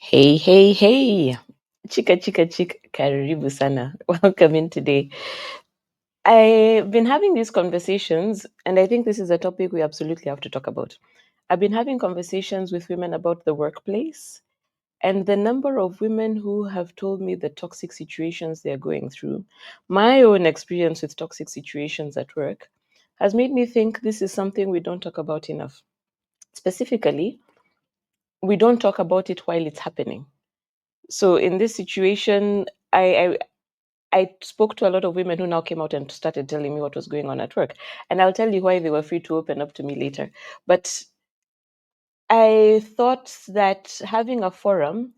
Hey, hey, hey. Chika, chika, chika. Karibu sana. Welcome in today. I've been having these conversations, and I think this is a topic we absolutely have to talk about. I've been having conversations with women about the workplace, and the number of women who have told me the toxic situations they're going through, my own experience with toxic situations at work, has made me think this is something we don't talk about enough. Specifically, we don't talk about it while it's happening. So in this situation, I spoke to a lot of women who now came out and started telling me what was going on at work. And I'll tell you why they were free to open up to me later. But I thought that having a forum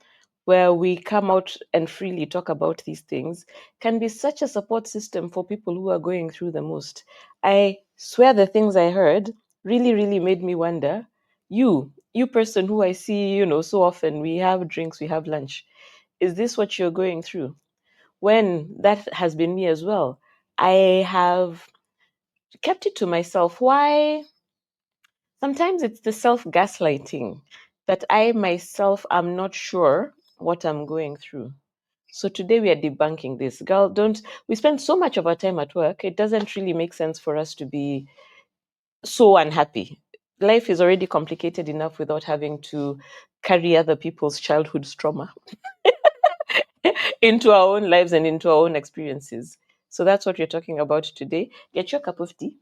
where we come out and freely talk about these things can be such a support system for people who are going through the most. I swear the things I heard really, really made me wonder, you person who I see, so often we have drinks, we have lunch. Is this what you're going through? When that has been me as well. I have kept it to myself. Why? Sometimes it's the self gaslighting that I myself am not sure what I'm going through. So today we are debunking this. Girl, don't we spend so much of our time at work, it doesn't really make sense for us to be so unhappy. Life is already complicated enough without having to carry other people's childhood trauma into our own lives and into our own experiences. So that's what we're talking about today. Get your cup of tea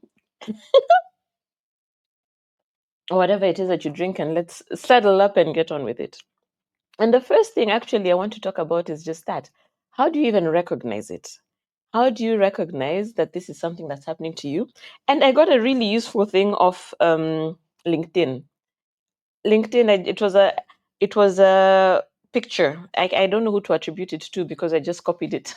or whatever it is that you drink, and let's saddle up and get on with it. And the first thing, actually, I want to talk about is just that. How do you even recognize it? How do you recognize that this is something that's happening to you? And I got a really useful thing off LinkedIn. LinkedIn, it was a picture. I don't know who to attribute it to because I just copied it.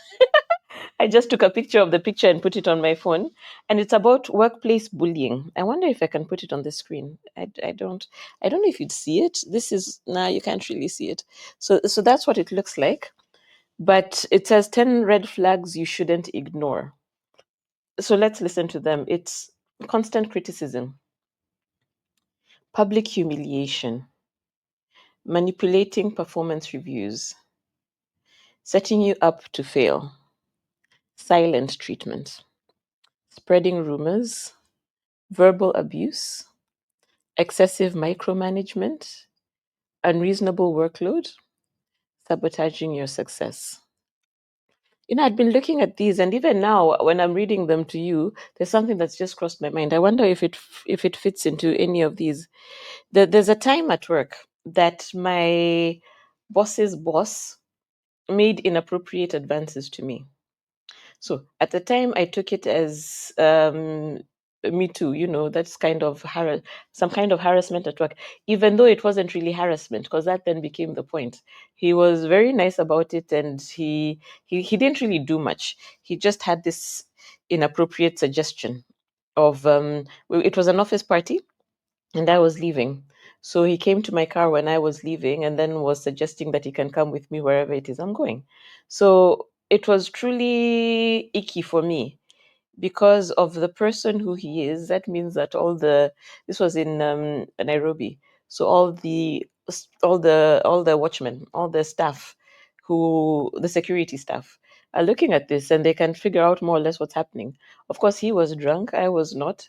I just took a picture of the picture and put it on my phone, and it's about workplace bullying. I wonder if I can put it on the screen. I don't know if you'd see it. This is nah, you can't really see it. So that's what it looks like. But it says 10 red flags you shouldn't ignore. So let's listen to them. It's constant criticism, public humiliation, manipulating performance reviews, setting you up to fail, silent treatment, spreading rumors, verbal abuse, excessive micromanagement, unreasonable workload, sabotaging your success. I'd been looking at these, and even now, when I'm reading them to you, there's something that's just crossed my mind. I wonder if it fits into any of these. There's a time at work that my boss's boss made inappropriate advances to me. So at the time, I took it as me too. That's some kind of harassment at work, even though it wasn't really harassment, because that then became the point. He was very nice about it, and he didn't really do much. He just had this inappropriate suggestion of it was an office party, and I was leaving. So he came to my car when I was leaving and then was suggesting that he can come with me wherever it is I'm going. So it was truly icky for me because of the person who he is. That means that this was in Nairobi. So all the watchmen, all the staff, the security staff, are looking at this and they can figure out more or less what's happening. Of course, he was drunk. I was not.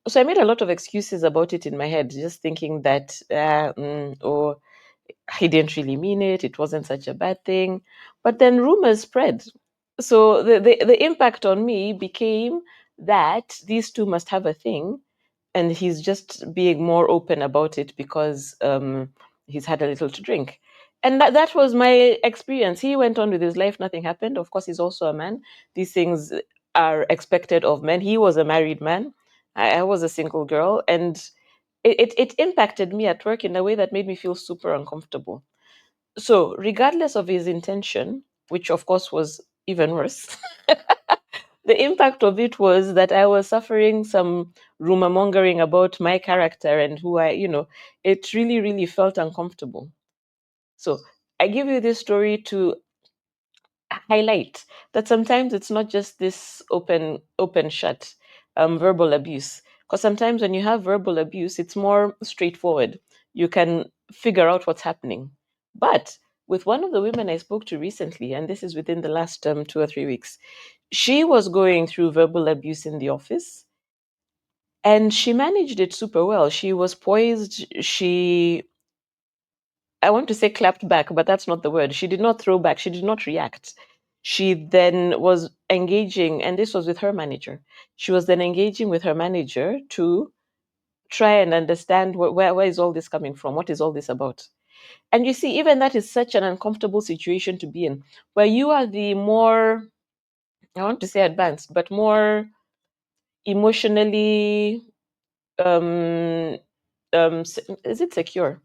So I made a lot of excuses about it in my head, just thinking that, or he didn't really mean it. It wasn't such a bad thing. But then rumors spread. So the impact on me became that these two must have a thing, and he's just being more open about it because he's had a little to drink. And that was my experience. He went on with his life, nothing happened. Of course, he's also a man. These things are expected of men. He was a married man. I was a single girl. And it impacted me at work in a way that made me feel super uncomfortable. So, regardless of his intention, which of course was even worse, the impact of it was that I was suffering some rumor mongering about my character and who it really, really felt uncomfortable. So, I give you this story to highlight that sometimes it's not just this open shut verbal abuse, because sometimes when you have verbal abuse it's more straightforward. You can figure out what's happening. But with one of the women I spoke to recently, and this is within the last 2 or 3 weeks. She was going through verbal abuse in the office, and she managed it super well. She was poised. I want to say clapped back, but that's not the word. She did not throw back. She did not react. She then was engaging, and this was with her manager. She was then engaging with her manager to try and understand where is all this coming from? What is all this about? And you see, even that is such an uncomfortable situation to be in, where you are the more, I want to say advanced, but more emotionally, um, is it secure?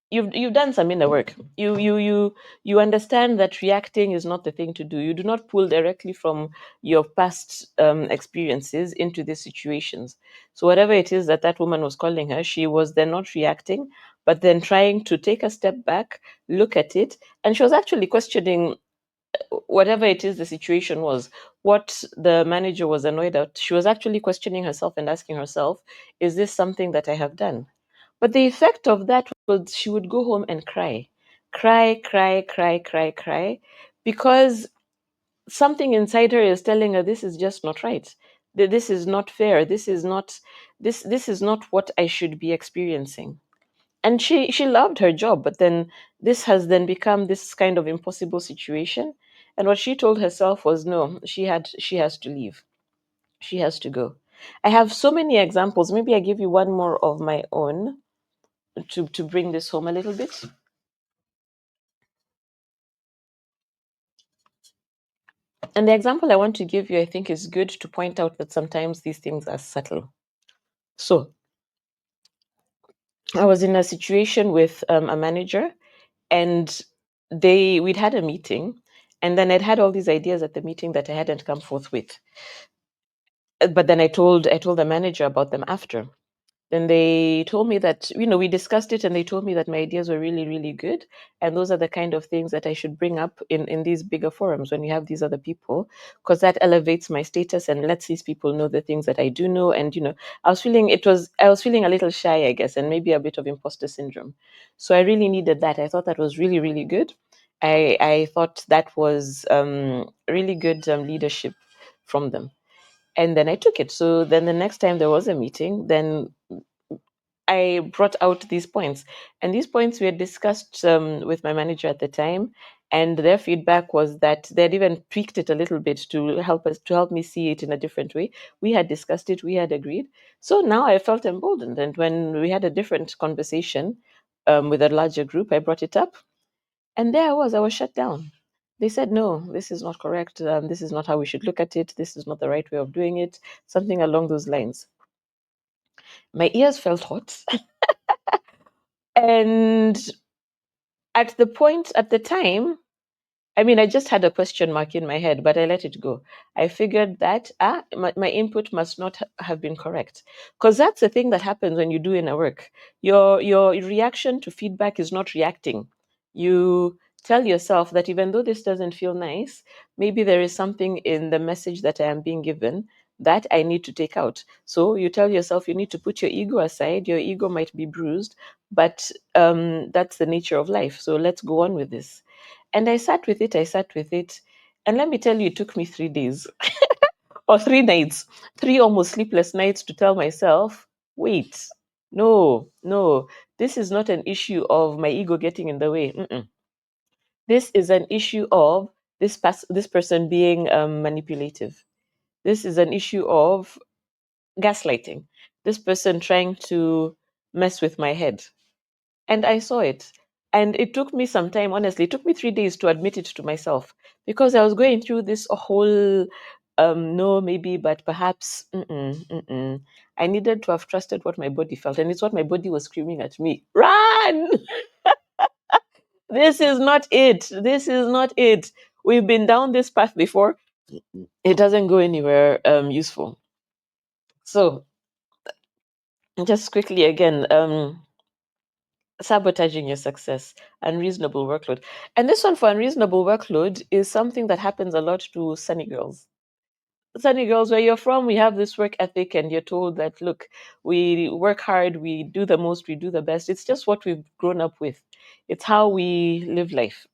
You've done some inner work. You understand that reacting is not the thing to do. You do not pull directly from your past experiences into these situations. So whatever it is that that woman was calling her, she was then not reacting, but then trying to take a step back, look at it, and she was actually questioning whatever it is the situation was, what the manager was annoyed at. She was actually questioning herself and asking herself, is this something that I have done? But the effect of that was she would go home and cry, cry, cry, cry, cry, cry, because something inside her is telling her this is just not right. This is not fair. This is not what I should be experiencing. And she loved her job, but then this has then become this kind of impossible situation. And what she told herself was no, she has to leave. She has to go. I have so many examples. Maybe I give you one more of my own to bring this home a little bit. And the example I want to give you, I think, is good to point out that sometimes these things are subtle. So I was in a situation with a manager, and we'd had a meeting, and then I'd had all these ideas at the meeting that I hadn't come forth with. But then I told the manager about them after. Then they told me that, we discussed it, and they told me that my ideas were really, really good. And those are the kind of things that I should bring up in these bigger forums when you have these other people, because that elevates my status and lets these people know the things that I do know. And, I was feeling a little shy, I guess, and maybe a bit of imposter syndrome. So I really needed that. I thought that was really, really good. I thought that was really good leadership from them. And then I took it. So then the next time there was a meeting, then I brought out these points, and these points we had discussed with my manager at the time, and their feedback was that they had even tweaked it a little bit to help me see it in a different way. We had discussed it, we had agreed. So now I felt emboldened, and when we had a different conversation with a larger group, I brought it up, and there I was shut down. They said, no, this is not correct. This is not how we should look at it. This is not the right way of doing it. Something along those lines. My ears felt hot. And at the time, I mean, I just had a question mark in my head, but I let it go. I figured that my input must not have been correct, because that's the thing that happens when you do inner work. Your reaction to feedback is not reacting. You tell yourself that even though this doesn't feel nice, maybe there is something in the message that I am being given that I need to take out. So you tell yourself you need to put your ego aside. Your ego might be bruised, but that's the nature of life. So let's go on with this. And I sat with it. And let me tell you, it took me 3 days or 3 nights, three almost sleepless nights to tell myself, wait, no, no, this is not an issue of my ego getting in the way. Mm-mm. This is an issue of this person being manipulative. This is an issue of gaslighting. This person trying to mess with my head. And I saw it. And it took me some time, honestly. It took me 3 days to admit it to myself, because I was going through this whole no, maybe, but perhaps. I needed to have trusted what my body felt. And it's what my body was screaming at me: run! This is not it. This is not it. We've been down this path before. It doesn't go anywhere useful. So, just quickly again, sabotaging your success, unreasonable workload. And this one for unreasonable workload is something that happens a lot to sunny girls. Sunny girls, where you're from, we have this work ethic, and you're told that, look, we work hard, we do the most, we do the best. It's just what we've grown up with. It's how we live life.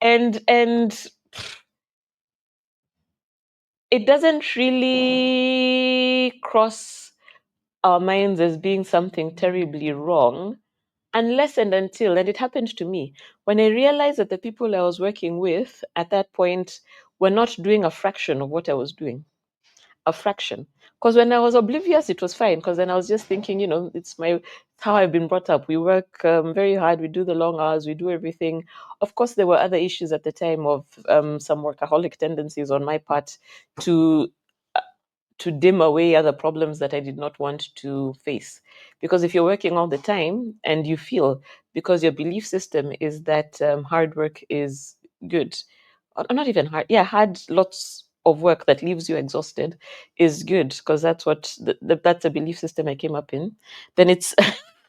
And it doesn't really cross our minds as being something terribly wrong unless and until, and it happened to me, when I realized that the people I was working with at that point were not doing a fraction of what I was doing. A fraction. Because when I was oblivious, it was fine. Because then I was just thinking, it's how I've been brought up. We work very hard. We do the long hours. We do everything. Of course, there were other issues at the time of some workaholic tendencies on my part to to dim away other problems that I did not want to face. Because if you're working all the time and you feel, because your belief system is that hard work is good, or not even hard, yeah, hard lots of work that leaves you exhausted is good, because that's what that's a belief system I came up in. Then it's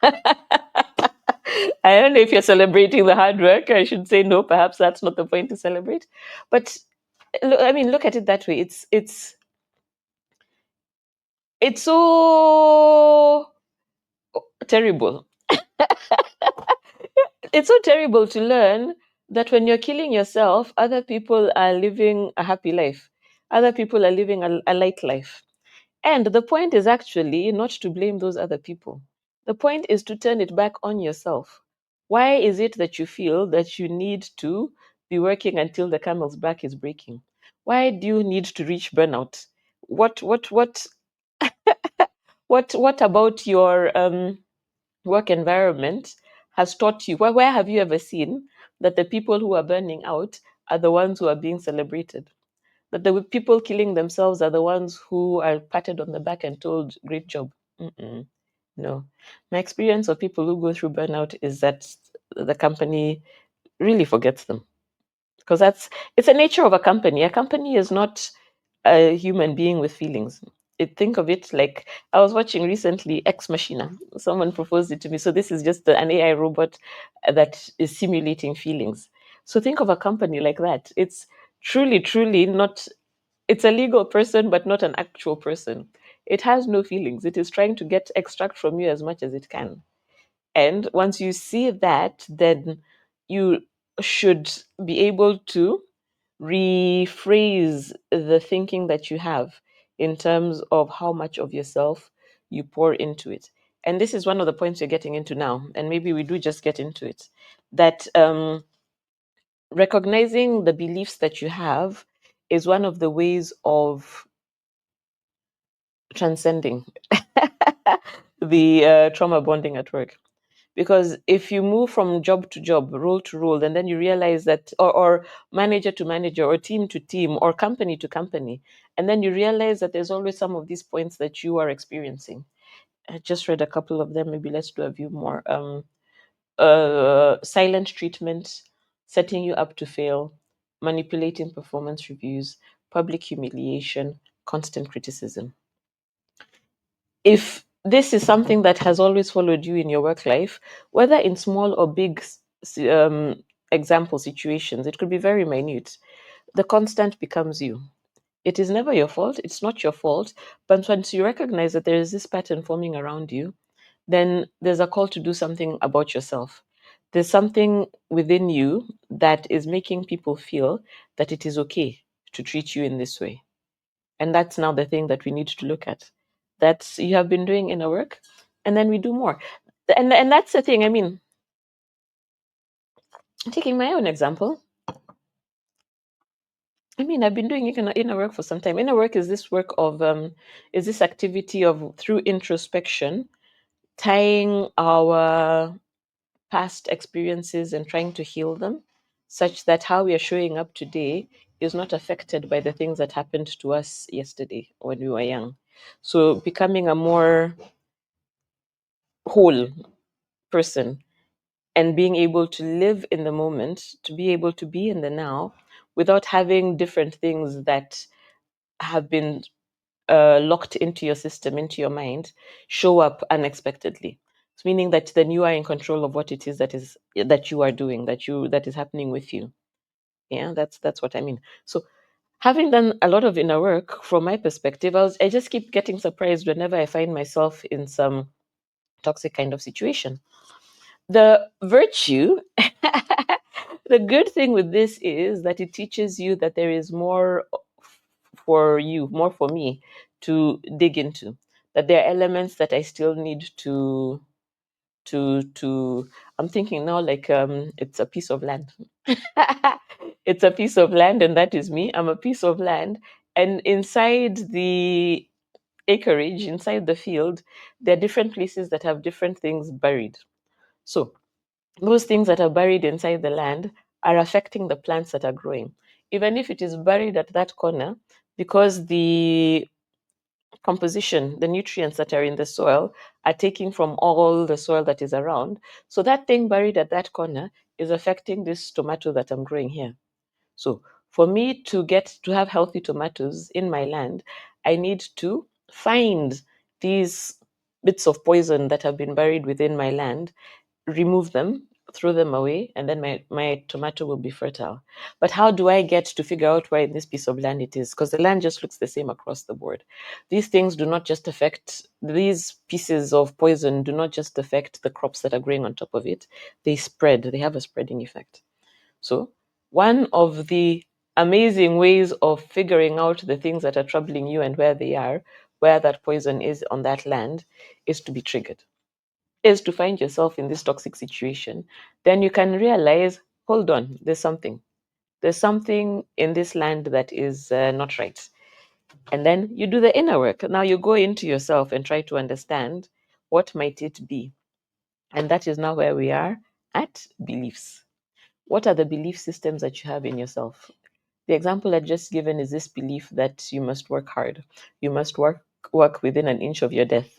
I don't know if you're celebrating the hard work. I should say no. Perhaps that's not the point to celebrate. But I mean, look at it that way. It's so terrible. It's so terrible to learn that when you're killing yourself, other people are living a happy life. Other people are living a light life. And the point is actually not to blame those other people. The point is to turn it back on yourself. Why is it that you feel that you need to be working until the camel's back is breaking? Why do you need to reach burnout? What about your work environment has taught you? Where have you ever seen that the people who are burning out are the ones who are being celebrated? That the people killing themselves are the ones who are patted on the back and told, "Great job." Mm-mm. No. My experience of people who go through burnout is that the company really forgets them, because it's a nature of a company. A company is not a human being with feelings. Think of it like, I was watching recently Ex Machina. Someone proposed it to me. So this is just an AI robot that is simulating feelings. So think of a company like that. It's truly, truly not. It's a legal person, but not an actual person. It has no feelings. It is trying to extract from you as much as it can. And once you see that, then you should be able to rephrase the thinking that you have in terms of how much of yourself you pour into it. And this is one of the points you're getting into now. And maybe we do just get into it. That recognizing the beliefs that you have is one of the ways of transcending the trauma bonding at work. Because if you move from job to job, role to role, and then you realize that, or manager to manager, or team to team, or company to company, and then you realize that there's always some of these points that you are experiencing. I just read a couple of them. Maybe let's do a few more. Silent treatment, setting you up to fail, manipulating performance reviews, public humiliation, constant criticism. If this is something that has always followed you in your work life, whether in small or big example situations, it could be very minute. The constant becomes you. It is never your fault. It's not your fault. But once you recognize that there is this pattern forming around you, then there's a call to do something about yourself. There's something within you that is making people feel that it is okay to treat you in this way. And that's now the thing that we need to look at. That's you have been doing inner work, and then we do more. And that's the thing. I mean, taking my own example, I mean, I've been doing inner work for some time. Inner work is this work of is this activity of, through introspection, tying our past experiences and trying to heal them, such that how we are showing up today is not affected by the things that happened to us yesterday when we were young. So becoming a more whole person, and being able to live in the moment, to be able to be in the now without having different things that have been locked into your system, into your mind, show up unexpectedly. It's meaning that then you are in control of what it is that you are doing, that is happening with you. Yeah, that's what I mean. So Having done a lot of inner work, from my perspective, I just keep getting surprised whenever I find myself in some toxic kind of situation. The virtue, the good thing with this is that it teaches you that there is more for you, more for me to dig into. That there are elements that I still need to. I'm thinking now like it's a piece of land. It's a piece of land, and that is me. I'm a piece of land, and inside the acreage, inside the field, there are different places that have different things buried. So those things that are buried inside the land are affecting the plants that are growing. Even if it is buried at that corner, because the composition, the nutrients that are in the soil, are taking from all the soil that is around. So that thing buried at that corner is affecting this tomato that I'm growing here. So for me to have healthy tomatoes in my land, I need to find these bits of poison that have been buried within my land, remove them, throw them away, and then my tomato will be fertile. But how do I get to figure out where in this piece of land it is? Because the land just looks the same across the board. These things do not just affect, these pieces of poison do not just affect the crops that are growing on top of it, they spread, they have a spreading effect. So, one of the amazing ways of figuring out the things that are troubling you and where they are, where that poison is on that land, is to be triggered, is to find yourself in this toxic situation. Then you can realize, hold on, there's something. There's something in this land that is not right. And then you do the inner work. Now you go into yourself and try to understand what might it be. And that is now where we are at beliefs. What are the belief systems that you have in yourself? The example I just given is this belief that you must work hard. You must work within an inch of your death.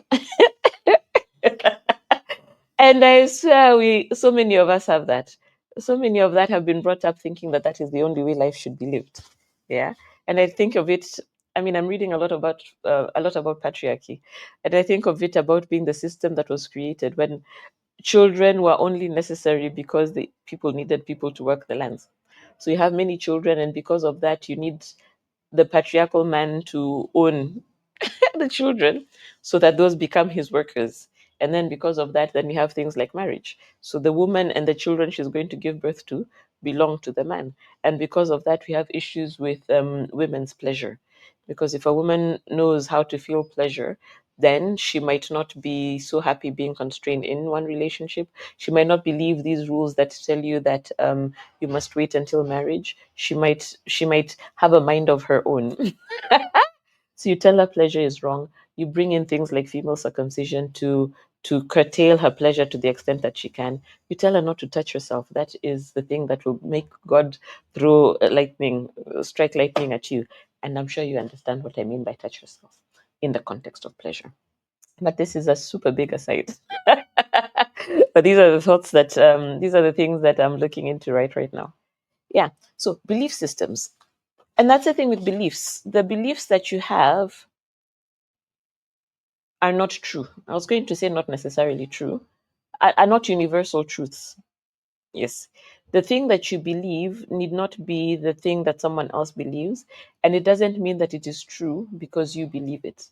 And I swear, we so many of us have that. So many of that have been brought up thinking that that is the only way life should be lived. Yeah, and I think of it. I mean, I'm reading a lot about patriarchy, and I think of it about being the system that was created when children were only necessary because the people needed people to work the lands. So you have many children, and because of that, you need the patriarchal man to own the children so that those become his workers. And then because of that, then we have things like marriage. So the woman and the children she's going to give birth to belong to the man. And because of that, we have issues with women's pleasure. Because if a woman knows how to feel pleasure, then she might not be so happy being constrained in one relationship. She might not believe these rules that tell you that you must wait until marriage. She might have a mind of her own. So you tell her pleasure is wrong. You bring in things like female circumcision to curtail her pleasure to the extent that she can. You tell her not to touch herself. That is the thing that will make God throw lightning, strike lightning at you. And I'm sure you understand what I mean by touch yourself in the context of pleasure. But this is a super big aside. But these are the thoughts that these are the things that I'm looking into right now. Yeah. So belief systems, and that's the thing with beliefs. The beliefs that you have are not true. I was going to say not necessarily true, are not universal truths. Yes. The thing that you believe need not be the thing that someone else believes. And it doesn't mean that it is true because you believe it.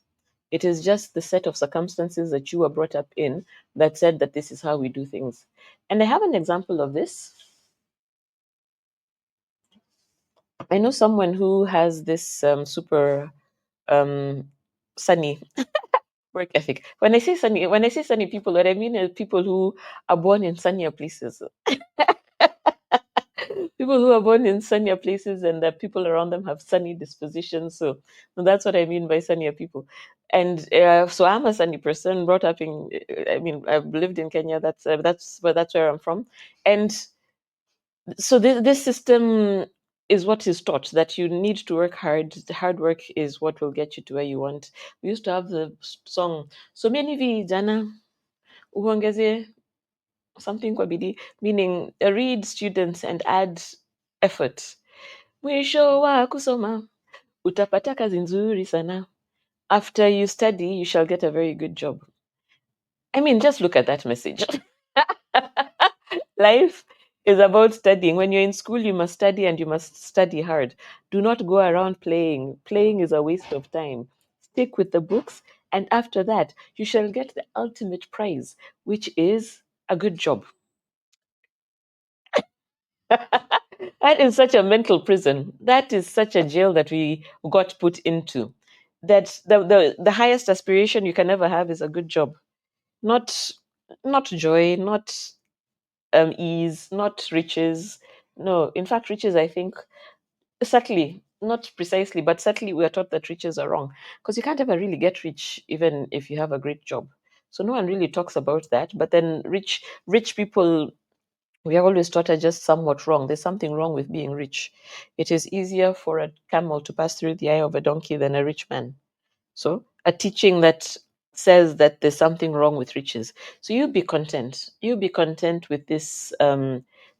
It is just the set of circumstances that you were brought up in that said that this is how we do things. And I have an example of this. I know someone who has this super um, sunny work ethic. When I say sunny people, what I mean is people who are born in sunnier places. People who are born in sunnier places and the people around them have sunny dispositions. So that's what I mean by sunnier people. And so I'm a sunny person, brought up in. I mean, I've lived in Kenya. That's where I'm from, and so this system is what is taught that you need to work hard. The hard work is what will get you to where you want. We used to have the song so many vijana uongeze something kwa bidii, meaning read students and add effort. Mwisho wa kusoma utapata kazi nzuri sana. After you study, you shall get a very good job. I mean, just look at that message. Life Is about studying. When you're in school, you must study and you must study hard. Do not go around playing. Playing is a waste of time. Stick with the books, and after that, you shall get the ultimate prize, which is a good job. That is such a mental prison. That is such a jail that we got put into. That the highest aspiration you can ever have is a good job. Not not joy, not ease, not riches. No, in fact, riches, I think, certainly, not precisely, but certainly we are taught that riches are wrong because you can't ever really get rich even if you have a great job. So no one really talks about that. But then rich people, we are always taught are just somewhat wrong. There's something wrong with being rich. It is easier for a camel to pass through the eye of a donkey than a rich man. So, a teaching that says that there's something wrong with riches. So, you be content. You be content with this,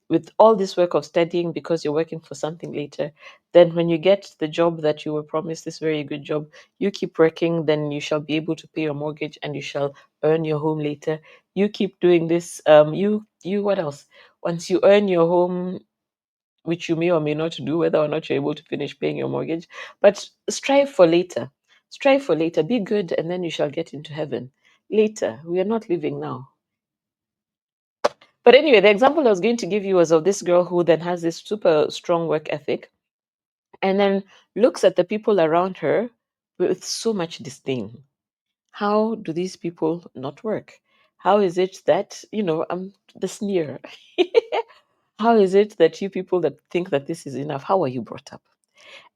with all this work of studying because you're working for something later. Then, when you get the job that you were promised, this very good job, you keep working, then you shall be able to pay your mortgage and you shall earn your home later. You keep doing this. What else? Once you earn your home, which you may or may not do, whether or not you're able to finish paying your mortgage. But strive for later. Strive for later. Be good, and then you shall get into heaven. Later. We are not living now. But anyway, the example I was going to give you was of this girl who then has this super strong work ethic and then looks at the people around her with so much disdain. How do these people not work? How is it that, the sneer? How is it that you people that think that this is enough, how are you brought up?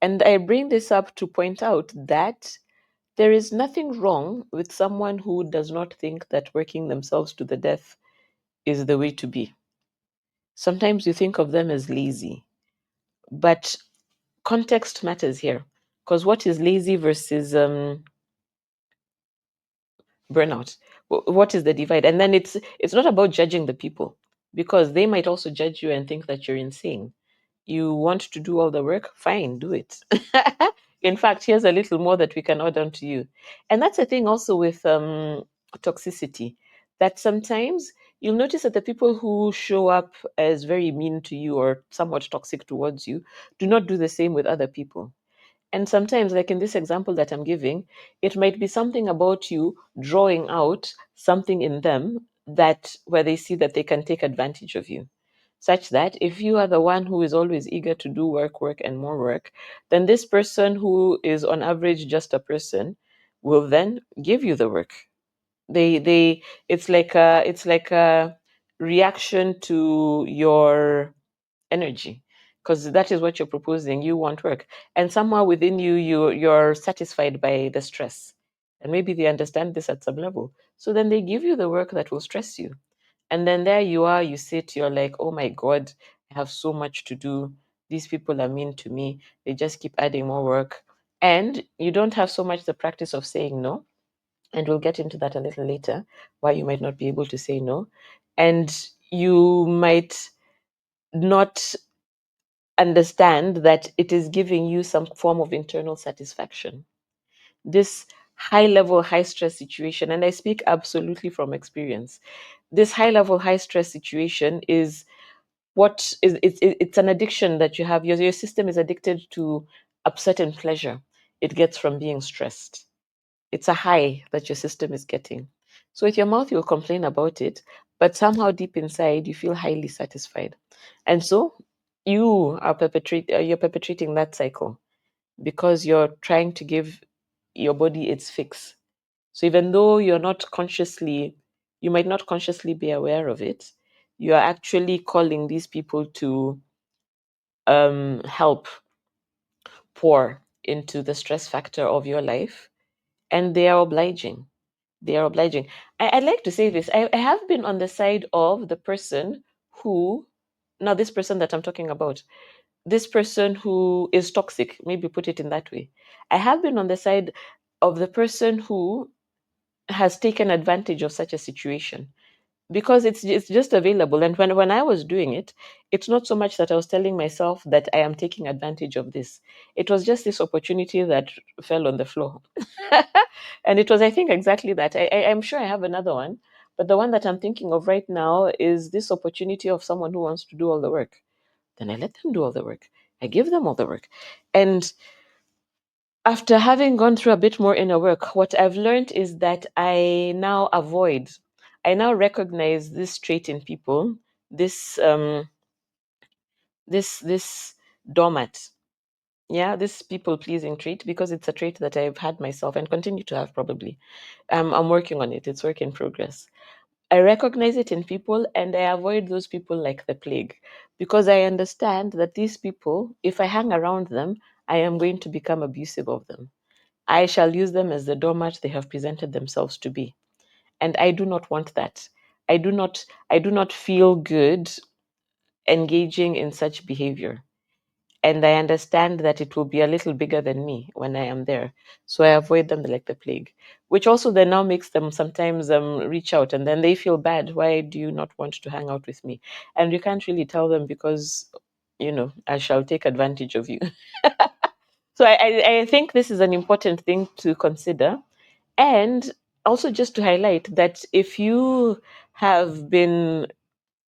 And I bring this up to point out that there is nothing wrong with someone who does not think that working themselves to the death is the way to be. Sometimes you think of them as lazy, but context matters here. Because what is lazy versus burnout? What is the divide? And then it's not about judging the people because they might also judge you and think that you're insane. You want to do all the work? Fine, do it. In fact, here's a little more that we can add on to you. And that's the thing also with toxicity, that sometimes you'll notice that the people who show up as very mean to you or somewhat toxic towards you do not do the same with other people. And sometimes, like in this example that I'm giving, it might be something about you drawing out something in them that where they see that they can take advantage of you. Such that if you are the one who is always eager to do work, work, and more work, then this person who is on average just a person will then give you the work. They it's like a reaction to your energy because that is what you're proposing. You want work, and somehow within you, you're satisfied by the stress, and maybe they understand this at some level, so then they give you the work that will stress you, and then there you are, you sit, you're like, oh my god, I have so much to do, these people are mean to me, they just keep adding more work, and you don't have so much the practice of saying no, and we'll get into that a little later, why you might not be able to say no, and you might not understand that it is giving you some form of internal satisfaction. This high level, high stress situation, and I speak absolutely from experience. This high level, high stress situation is what is it's an addiction that you have. Your system is addicted to a certain pleasure it gets from being stressed. It's a high that your system is getting. So with your mouth, you'll complain about it, but somehow deep inside, you feel highly satisfied. And so you're perpetrating that cycle because you're trying to give your body its fix. So even though you might not consciously be aware of it, you are actually calling these people to help pour into the stress factor of your life, and they are obliging. They are obliging. I'd like to say this. I have been on the side of the person who, now this person that I'm talking about, this person who is toxic, maybe put it in that way. I have been on the side of the person who has taken advantage of such a situation because it's just available. And when I was doing it, it's not so much that I was telling myself that I am taking advantage of this. It was just this opportunity that fell on the floor. And it was, I think, exactly that. I'm sure I have another one, But the one that I'm thinking of right now is this opportunity of someone who wants to do all the work. Then I let them do all the work. I give them all the work. And after having gone through a bit more inner work, what I've learned is that I now recognize this trait in people, this this doormat. Yeah, this people pleasing trait, because it's a trait that I've had myself and continue to have probably. I'm working on it. It's work in progress. I recognize it in people and I avoid those people like the plague, because I understand that these people, if I hang around them, I am going to become abusive of them. I shall use them as the doormat they have presented themselves to be. And I do not want that. I do not feel good engaging in such behavior. And I understand that it will be a little bigger than me when I am there. So I avoid them like the plague, which also then now makes them sometimes reach out, and then they feel bad. Why do you not want to hang out with me? And you can't really tell them because, I shall take advantage of you. So I think this is an important thing to consider. And also just to highlight that if you have been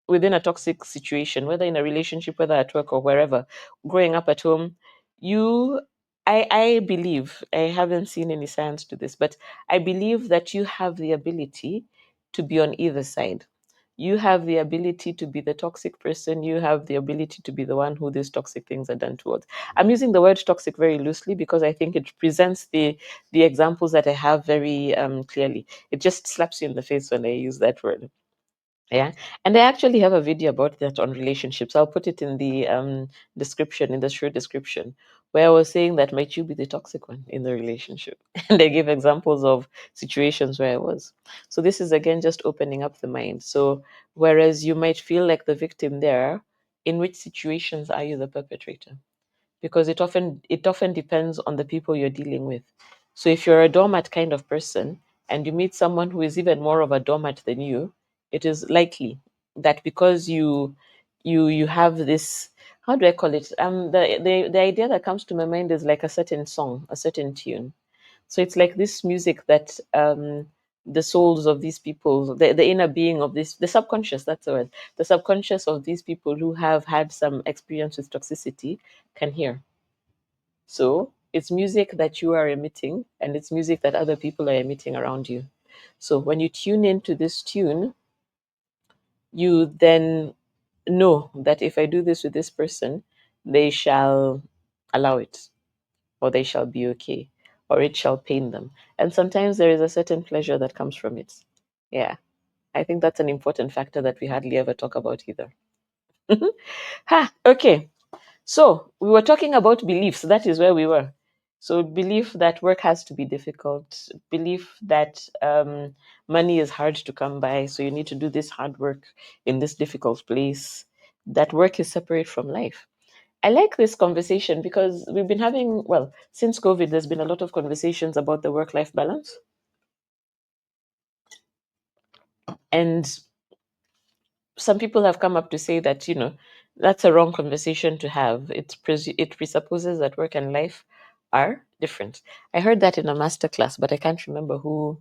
within a toxic situation, whether in a relationship, whether at work or wherever, growing up at home, you, I believe, I haven't seen any science to this, but I believe that you have the ability to be on either side. You have the ability to be the toxic person. You have the ability to be the one who these toxic things are done towards. I'm using the word toxic very loosely because I think it presents the examples that I have very clearly. It just slaps you in the face when I use that word. Yeah, and I actually have a video about that on relationships. I'll put it in the description, in the short description, where I was saying that might you be the toxic one in the relationship, and I gave examples of situations where I was. So this is again just opening up the mind. So whereas you might feel like the victim there, in which situations are you the perpetrator? Because it often depends on the people you're dealing with. So if you're a doormat kind of person and you meet someone who is even more of a doormat than you, it is likely that because you have this, how do I call it? The idea that comes to my mind is like a certain song, a certain tune. So it's like this music that the souls of these people, the inner being of this, the subconscious, that's the word, the subconscious of these people who have had some experience with toxicity can hear. So it's music that you are emitting, and it's music that other people are emitting around you. So when you tune into this tune, you then know that if I do this with this person, they shall allow it, or they shall be okay, or it shall pain them. And sometimes there is a certain pleasure that comes from it. Yeah, I think that's an important factor that we hardly ever talk about either. Ha, okay. So we were talking about beliefs. That is where we were. So belief that work has to be difficult, belief that money is hard to come by, so you need to do this hard work in this difficult place. That work is separate from life. I like this conversation because we've been having, well, since COVID, there's been a lot of conversations about the work-life balance, and some people have come up to say that that's a wrong conversation to have. It presupposes that work and life are different. I heard that in a master class, but I can't remember who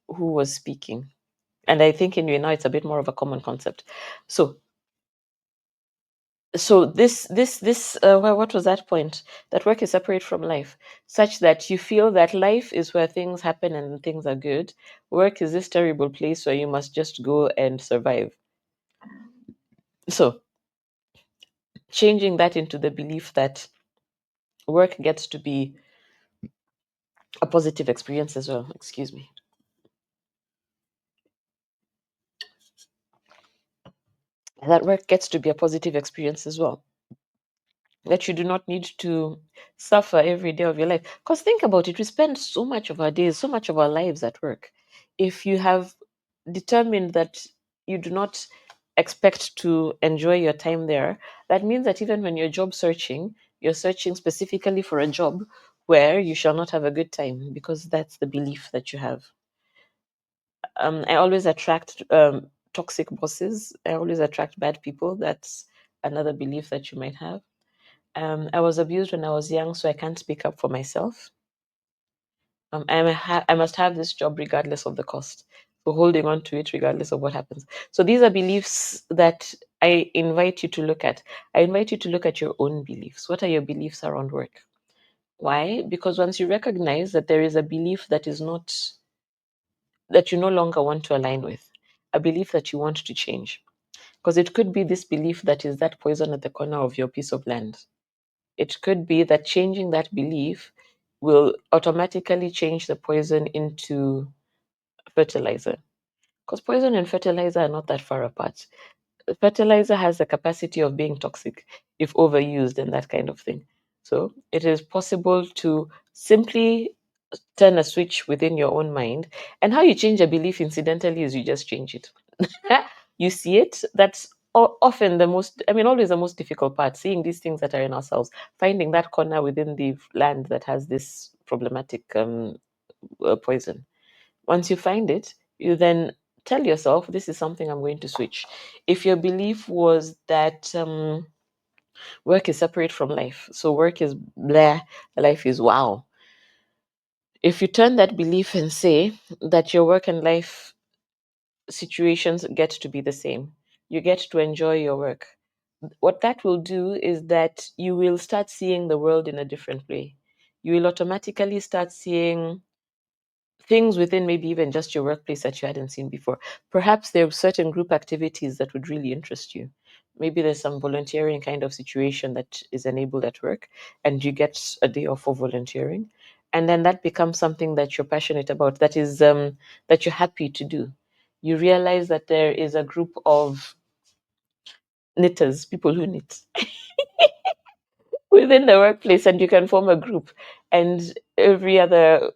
was speaking. And I think in you now it's a bit more of a common concept. So what was that point? That work is separate from life, such that you feel that life is where things happen and things are good. Work is this terrible place where you must just go and survive. So changing that into the belief that work gets to be a positive experience as well. Excuse me. That work gets to be a positive experience as well. That you do not need to suffer every day of your life. Because think about it, we spend so much of our days, so much of our lives at work. If you have determined that you do not expect to enjoy your time there, that means that even when you're job searching, you're searching specifically for a job where you shall not have a good time because that's the belief that you have. I always attract toxic bosses. I always attract bad people. That's another belief that you might have. I was abused when I was young, so I can't speak up for myself. I must have this job regardless of the cost. So holding on to it regardless of what happens. So these are beliefs that I invite you to look at. I invite you to look at your own beliefs. What are your beliefs around work? Why? Because once you recognize that there is a belief that is not, that you no longer want to align with, a belief that you want to change. Because it could be this belief that is that poison at the corner of your piece of land. It could be that changing that belief will automatically change the poison into fertilizer. Because poison and fertilizer are not that far apart. Fertilizer has the capacity of being toxic if overused and that kind of thing. So it is possible to simply turn a switch within your own mind. And how you change a belief, incidentally, is you just change it. You see it. That's often the most, I mean, always the most difficult part, seeing these things that are in ourselves, finding that corner within the land that has this problematic poison. Once you find it, you then tell yourself, this is something I'm going to switch. If your belief was that work is separate from life, so work is blah, life is wow. If you turn that belief and say that your work and life situations get to be the same, you get to enjoy your work. What that will do is that you will start seeing the world in a different way. You will automatically start seeing things within maybe even just your workplace that you hadn't seen before. Perhaps there are certain group activities that would really interest you. Maybe there's some volunteering kind of situation that is enabled at work, and you get a day off for volunteering, and then that becomes something that you're passionate about. That is that you're happy to do. You realize that there is a group of knitters, people who knit, within the workplace, and you can form a group. And every other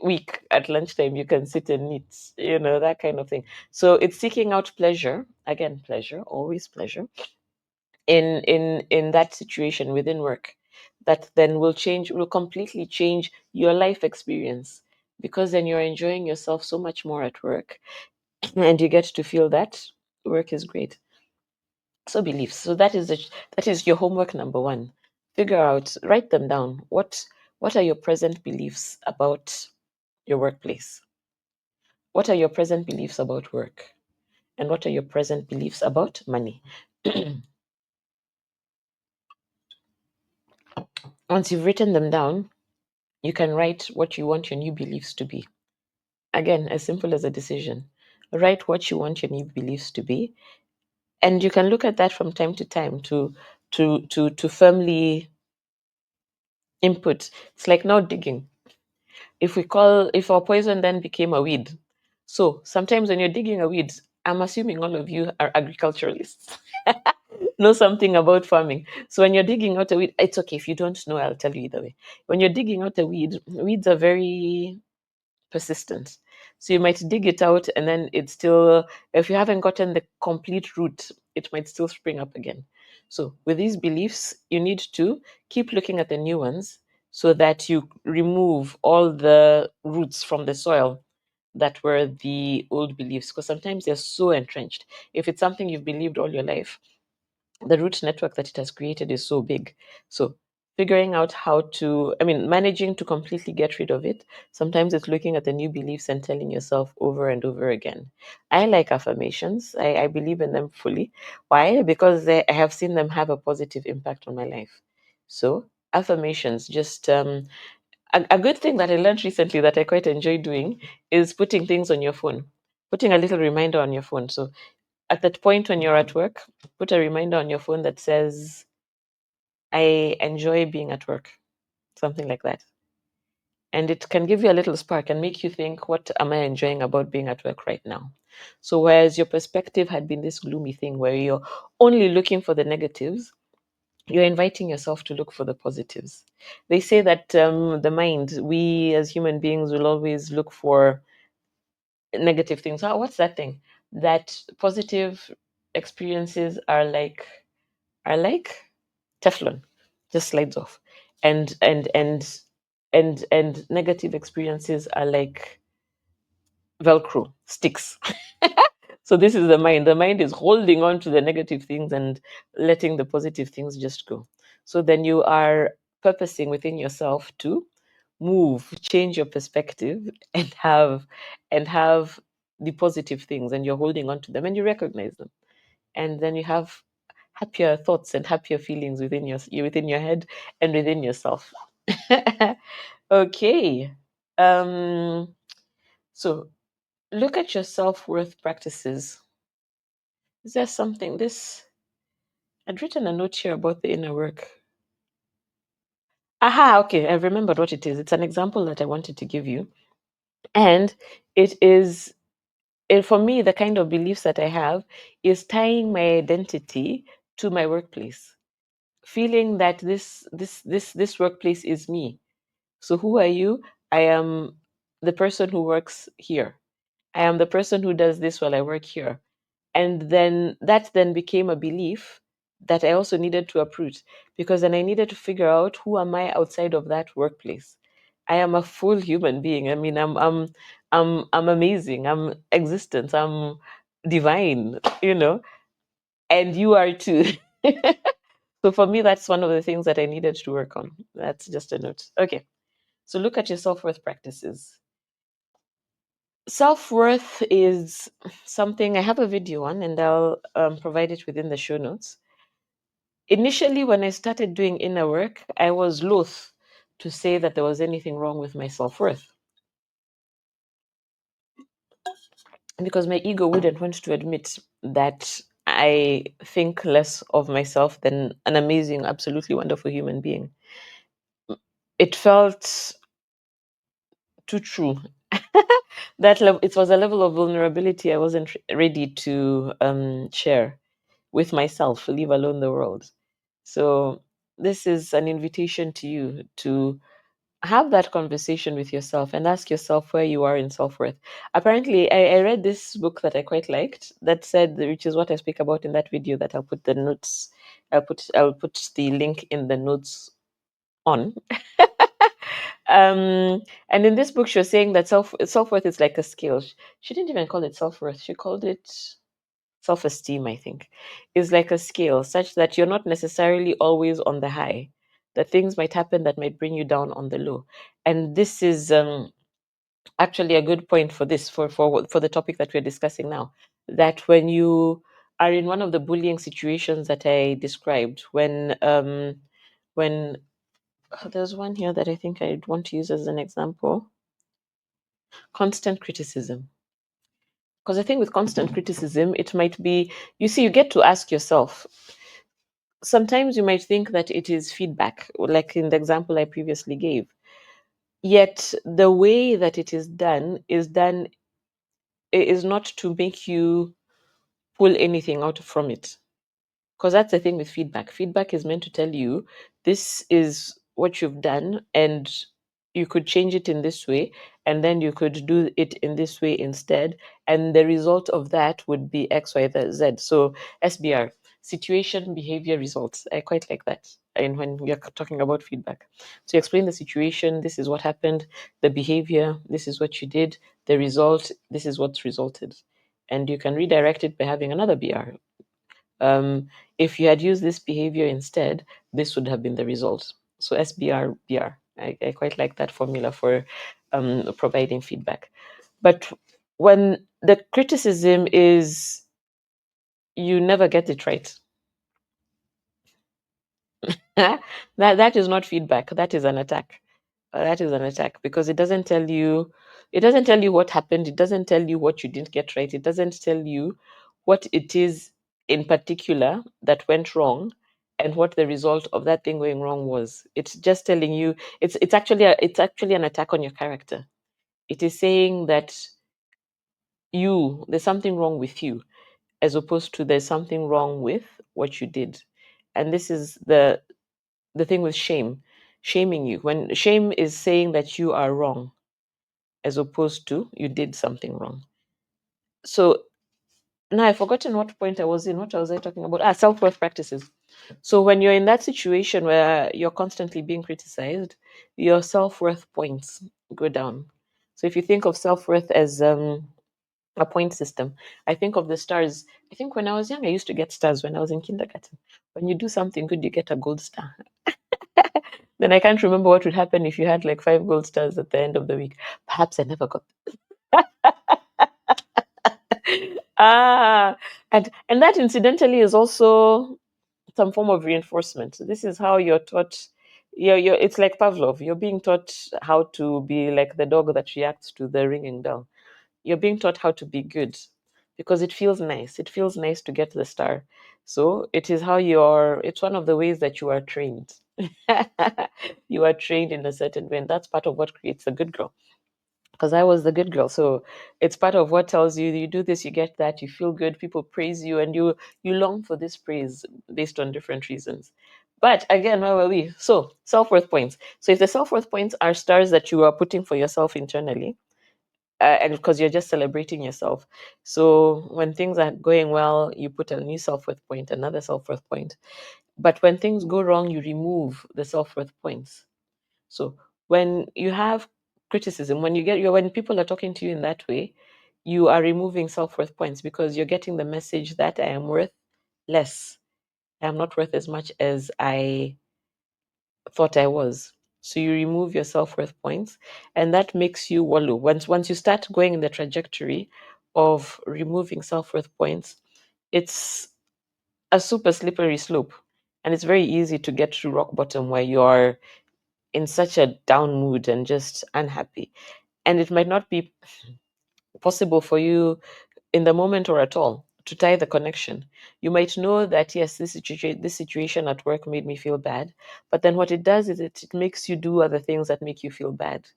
week at lunchtime you can sit and knit, that kind of thing. So it's seeking out pleasure, again, pleasure, always pleasure, in that situation within work, that then will completely change your life experience, because then you're enjoying yourself so much more at work, and you get to feel that work is great. So beliefs. So that is your homework number one. Figure out, write them down. What are your present beliefs about your workplace? What are your present beliefs about work? And what are your present beliefs about money? Once you've written them down, you can write what you want your new beliefs to be. Again, as simple as a decision. Write what you want your new beliefs to be. And you can look at that from time to time to firmly input. It's like now digging. If our poison then became a weed. So sometimes when you're digging a weed, I'm assuming all of you are agriculturalists. Know something about farming. So when you're digging out a weed, it's okay if you don't know, I'll tell you either way. When you're digging out a weed, weeds are very persistent. So you might dig it out and then it's still, if you haven't gotten the complete root, it might still spring up again. So with these beliefs, you need to keep looking at the new ones so that you remove all the roots from the soil that were the old beliefs, because sometimes they're so entrenched. If it's something you've believed all your life, the root network that it has created is so big. So figuring out how to, managing to completely get rid of it. Sometimes it's looking at the new beliefs and telling yourself over and over again. I like affirmations. I believe in them fully. Why? Because I have seen them have a positive impact on my life. So affirmations, just a good thing that I learned recently that I quite enjoy doing is putting things on your phone, putting a little reminder on your phone. So at that point when you're at work, put a reminder on your phone that says, I enjoy being at work, something like that. And it can give you a little spark and make you think, what am I enjoying about being at work right now? So, whereas your perspective had been this gloomy thing where you're only looking for the negatives, you're inviting yourself to look for the positives. They say that the mind, we as human beings will always look for negative things. Oh, what's that thing? That positive experiences are like Teflon, just slides off, and negative experiences are like Velcro sticks. So this is the mind. The mind is holding on to the negative things and letting the positive things just go. So then you are purposing within yourself to move, change your perspective, and have the positive things and you're holding on to them and you recognize them. And then you have happier thoughts and happier feelings within your head and within yourself. Okay. Um, so look at your self-worth practices. Is there something this I'd written a note here about the inner work. Aha, okay, I remembered what it is. It's an example that I wanted to give you. And it is for me, the kind of beliefs that I have is tying my identity to my workplace, feeling that this workplace is me. So who are you? I am the person who works here. I am the person who does this while I work here. And then that then became a belief that I also needed to uproot, because then I needed to figure out who am I outside of that workplace. I am a full human being. I mean, I'm amazing. I'm existent. I'm divine, and you are too. So for me, that's one of the things that I needed to work on. That's just a note. Okay. So look at your self-worth practices. Self-worth is something I have a video on, and I'll provide it within the show notes. Initially, when I started doing inner work, I was loath to say that there was anything wrong with my self-worth, because my ego wouldn't want to admit that I think less of myself than an amazing, absolutely wonderful human being. It felt too true. It was a level of vulnerability I wasn't ready to share with myself, leave alone the world. So this is an invitation to you to have that conversation with yourself and ask yourself where you are in self-worth. Apparently, I read this book that I quite liked that said, which is what I speak about in that video that I'll put the notes, I'll put the link in the notes on. And in this book, she was saying that self-worth is like a scale. She didn't even call it self-worth. She called it self-esteem, I think, is like a scale such that you're not necessarily always on the high. That things might happen that might bring you down on the low. And this is actually a good point for this, for the topic that we're discussing now. That when you are in one of the bullying situations that I described, when there's one here that I think I'd want to use as an example, constant criticism. Because I think with constant criticism, it might be, you get to ask yourself, sometimes you might think that it is feedback, like in the example I previously gave. Yet the way that it is not to make you pull anything out from it. Because that's the thing with feedback. Feedback is meant to tell you this is what you've done, and you could change it in this way, and then you could do it in this way instead. And the result of that would be X, Y, Z. So SBR, situation, behavior, results. I quite like that. And when we are talking about feedback, so you explain the situation, this is what happened, the behavior, this is what you did, the result, this is what's resulted. And you can redirect it by having another BR. If you had used this behavior instead, this would have been the result. So SBR, BR. I quite like that formula for providing feedback. But when the criticism is you never get it right, that is not feedback. That is an attack. That is an attack, because it doesn't tell you what happened. It doesn't tell you what you didn't get right. It doesn't tell you what it is in particular that went wrong and what the result of that thing going wrong was. It's just telling you it's actually an attack on your character. It is saying that there's something wrong with you, as opposed to there's something wrong with what you did. And this is the thing with shame. Shaming you, when shame is saying that you are wrong, as opposed to you did something wrong. So now I've forgotten what point I was in. What was I talking about? Self-worth practices. So when you're in that situation where you're constantly being criticized, your self-worth points go down. So if you think of self-worth as a point system, I think of the stars. I think when I was young, I used to get stars when I was in kindergarten. When you do something good, you get a gold star. Then I can't remember what would happen if you had like 5 gold stars at the end of the week. Perhaps I never got. Ah, and that incidentally is also some form of reinforcement. This is how you're taught. You're, it's like Pavlov. You're being taught how to be like the dog that reacts to the ringing bell. You're being taught how to be good because it feels nice. It feels nice to get the star. So it is how you're, it's one of the ways that you are trained. You are trained in a certain way. And that's part of what creates a good girl, because I was the good girl. So it's part of what tells you you do this, you get that, you feel good, people praise you, and you long for this praise based on different reasons. But again, where were we? So self-worth points. So if the self-worth points are stars that you are putting for yourself internally, and because you're just celebrating yourself. So when things are going well, you put a new self-worth point, another self-worth point. But when things go wrong, you remove the self-worth points. So when you have criticism, when people are talking to you in that way, you are removing self-worth points because you're getting the message that I am worth less. I am not worth as much as I thought I was. So you remove your self-worth points, and that makes you wallow. Once you start going in the trajectory of removing self-worth points, it's a super slippery slope. And it's very easy to get to rock bottom where you're in such a down mood and just unhappy. And it might not be possible for you in the moment or at all to tie the connection. You might know that yes, this situation at work made me feel bad, but then what it does is it makes you do other things that make you feel bad.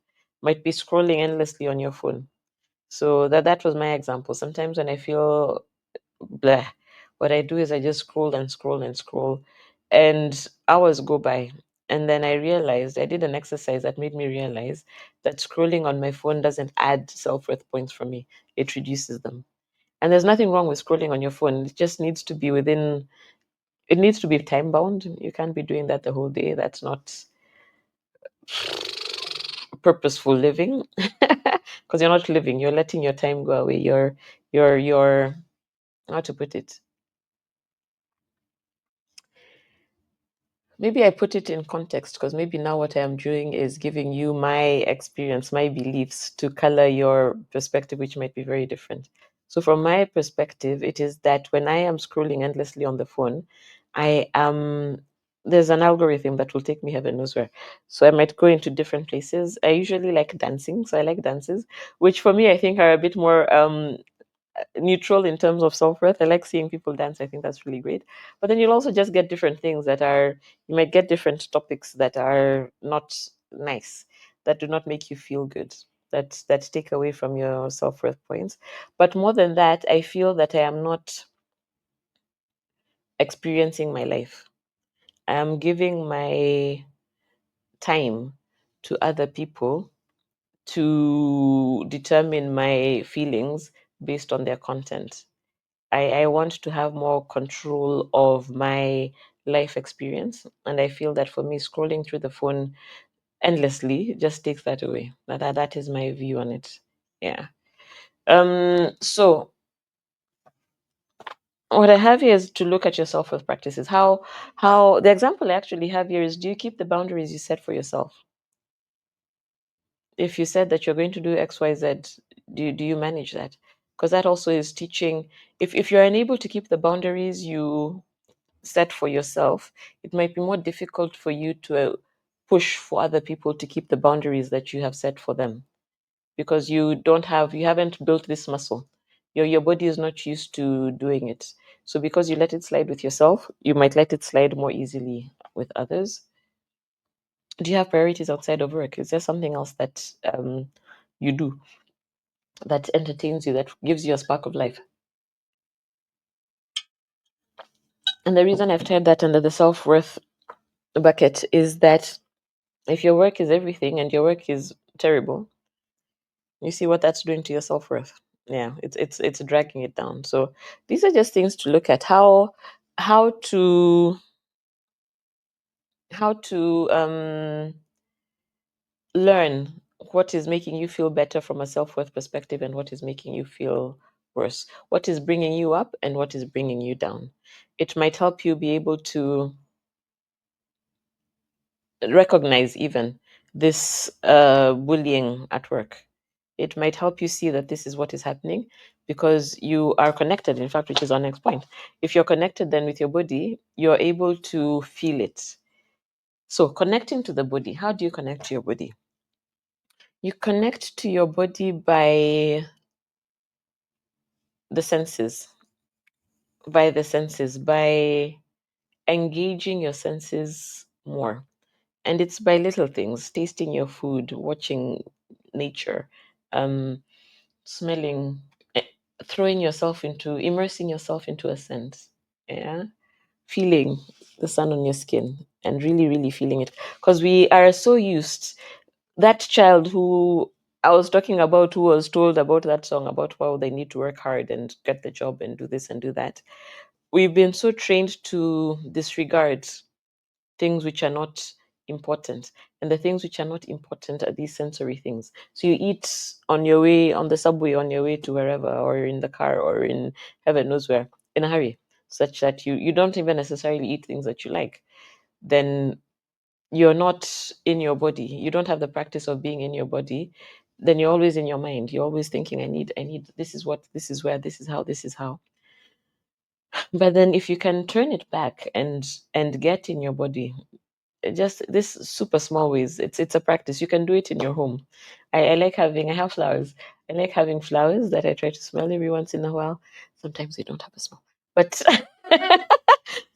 Might be scrolling endlessly on your phone. So that was my example. Sometimes when I feel blah, what I do is I just scroll and scroll and scroll, and hours go by. And then I realized I did an exercise that made me realize that scrolling on my phone doesn't add self worth points for me, it reduces them. And there's nothing wrong with scrolling on your phone. It just needs to be within, it needs to be time bound. You can't be doing that the whole day. That's not purposeful living. Because you're not living, you're letting your time go away. You're, how to put it? Maybe I put it in context because maybe now what I am doing is giving you my experience, my beliefs to color your perspective, which might be very different. So, from my perspective, it is that when I am scrolling endlessly on the phone, I am there's an algorithm that will take me heaven knows where. So I might go into different places. I usually like dancing, so I like dances, which for me I think are a bit more neutral in terms of self-worth. I like seeing people dance. I think that's really great. But then you'll also just get different things that are, you might get different topics that are not nice, that do not make you feel good, that take away from your self-worth points. But more than that, I feel that I am not experiencing my life. I am giving my time to other people to determine my feelings based on their content. I want to have more control of my life experience. And I feel that for me, scrolling through the phone endlessly just takes that away. That is my view on it. Yeah. So what I have here is to look at your self-worth practices. How the example I actually have here is, do you keep the boundaries you set for yourself? If you said that you're going to do XYZ, do you manage that? Because that also is teaching, if you're unable to keep the boundaries you set for yourself, it might be more difficult for you to push for other people to keep the boundaries that you have set for them, because you haven't built this muscle. Your body is not used to doing it. So because you let it slide with yourself, you might let it slide more easily with others. Do you have priorities outside of work? Is there something else that you do that entertains you, that gives you a spark of life? And the reason I've tied that under the self-worth bucket is that if your work is everything and your work is terrible, you see what that's doing to your self-worth. Yeah, it's dragging it down. So these are just things to look at, how to how to learn what is making you feel better from a self-worth perspective and what is making you feel worse, what is bringing you up and what is bringing you down. It might help you be able to recognize even this bullying at work. It might help you see that this is what is happening because you are connected, in fact, which is our next point. If you're connected then with your body, you're able to feel it. So, connecting to the body, how do you connect to your body? You connect to your body by the senses, by engaging your senses more. And it's by little things, tasting your food, watching nature, um, smelling, eh, immersing yourself into a scent. Yeah. Feeling the sun on your skin and really, really feeling it. Because we are so used, that child who I was talking about, who was told about that song about how they need to work hard and get the job and do this and do that. We've been so trained to disregard things which are not important. And the things which are not important are these sensory things. So you eat on your way, on the subway, on your way to wherever, or in the car, or in heaven knows where, in a hurry, such that you don't even necessarily eat things that you like. Then you're not in your body. You don't have the practice of being in your body. Then you're always in your mind. You're always thinking, I need, this is what, this is where, this is how, this is how. But then if you can turn it back and get in your body, just this super small ways, it's a practice. You can do it in your home. I have flowers. I like having flowers that I try to smell every once in a while. Sometimes they don't have a smell, but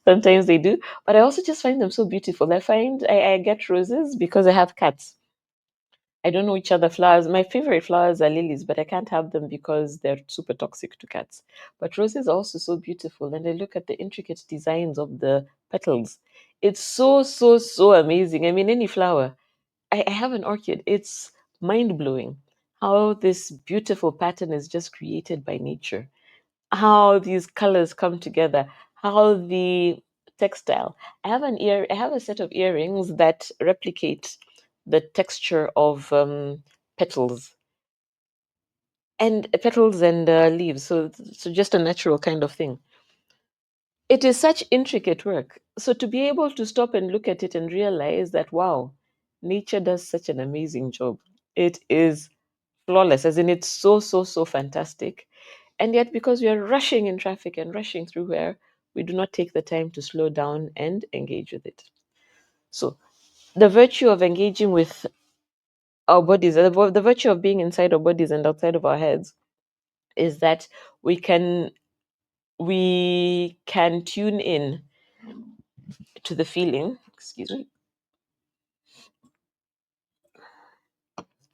sometimes they do. But I also just find them so beautiful. I get roses because I have cats. I don't know which other flowers. My favorite flowers are lilies, but I can't have them because they're super toxic to cats. But roses are also so beautiful, and I look at the intricate designs of the petals. It's so, so, so amazing. I mean, any flower. I have an orchid. It's mind blowing how this beautiful pattern is just created by nature, how these colors come together, how the textile. I have a set of earrings that replicate the texture of petals and leaves. So just a natural kind of thing. It is such intricate work. So to be able to stop and look at it and realize that wow, nature does such an amazing job. It is flawless, as in it's so, so, so fantastic. And yet, because we are rushing in traffic and rushing through where we do not take the time to slow down and engage with it. So, the virtue of engaging with our bodies, the virtue of being inside our bodies and outside of our heads, is that we can we can tune in to the feeling, excuse me,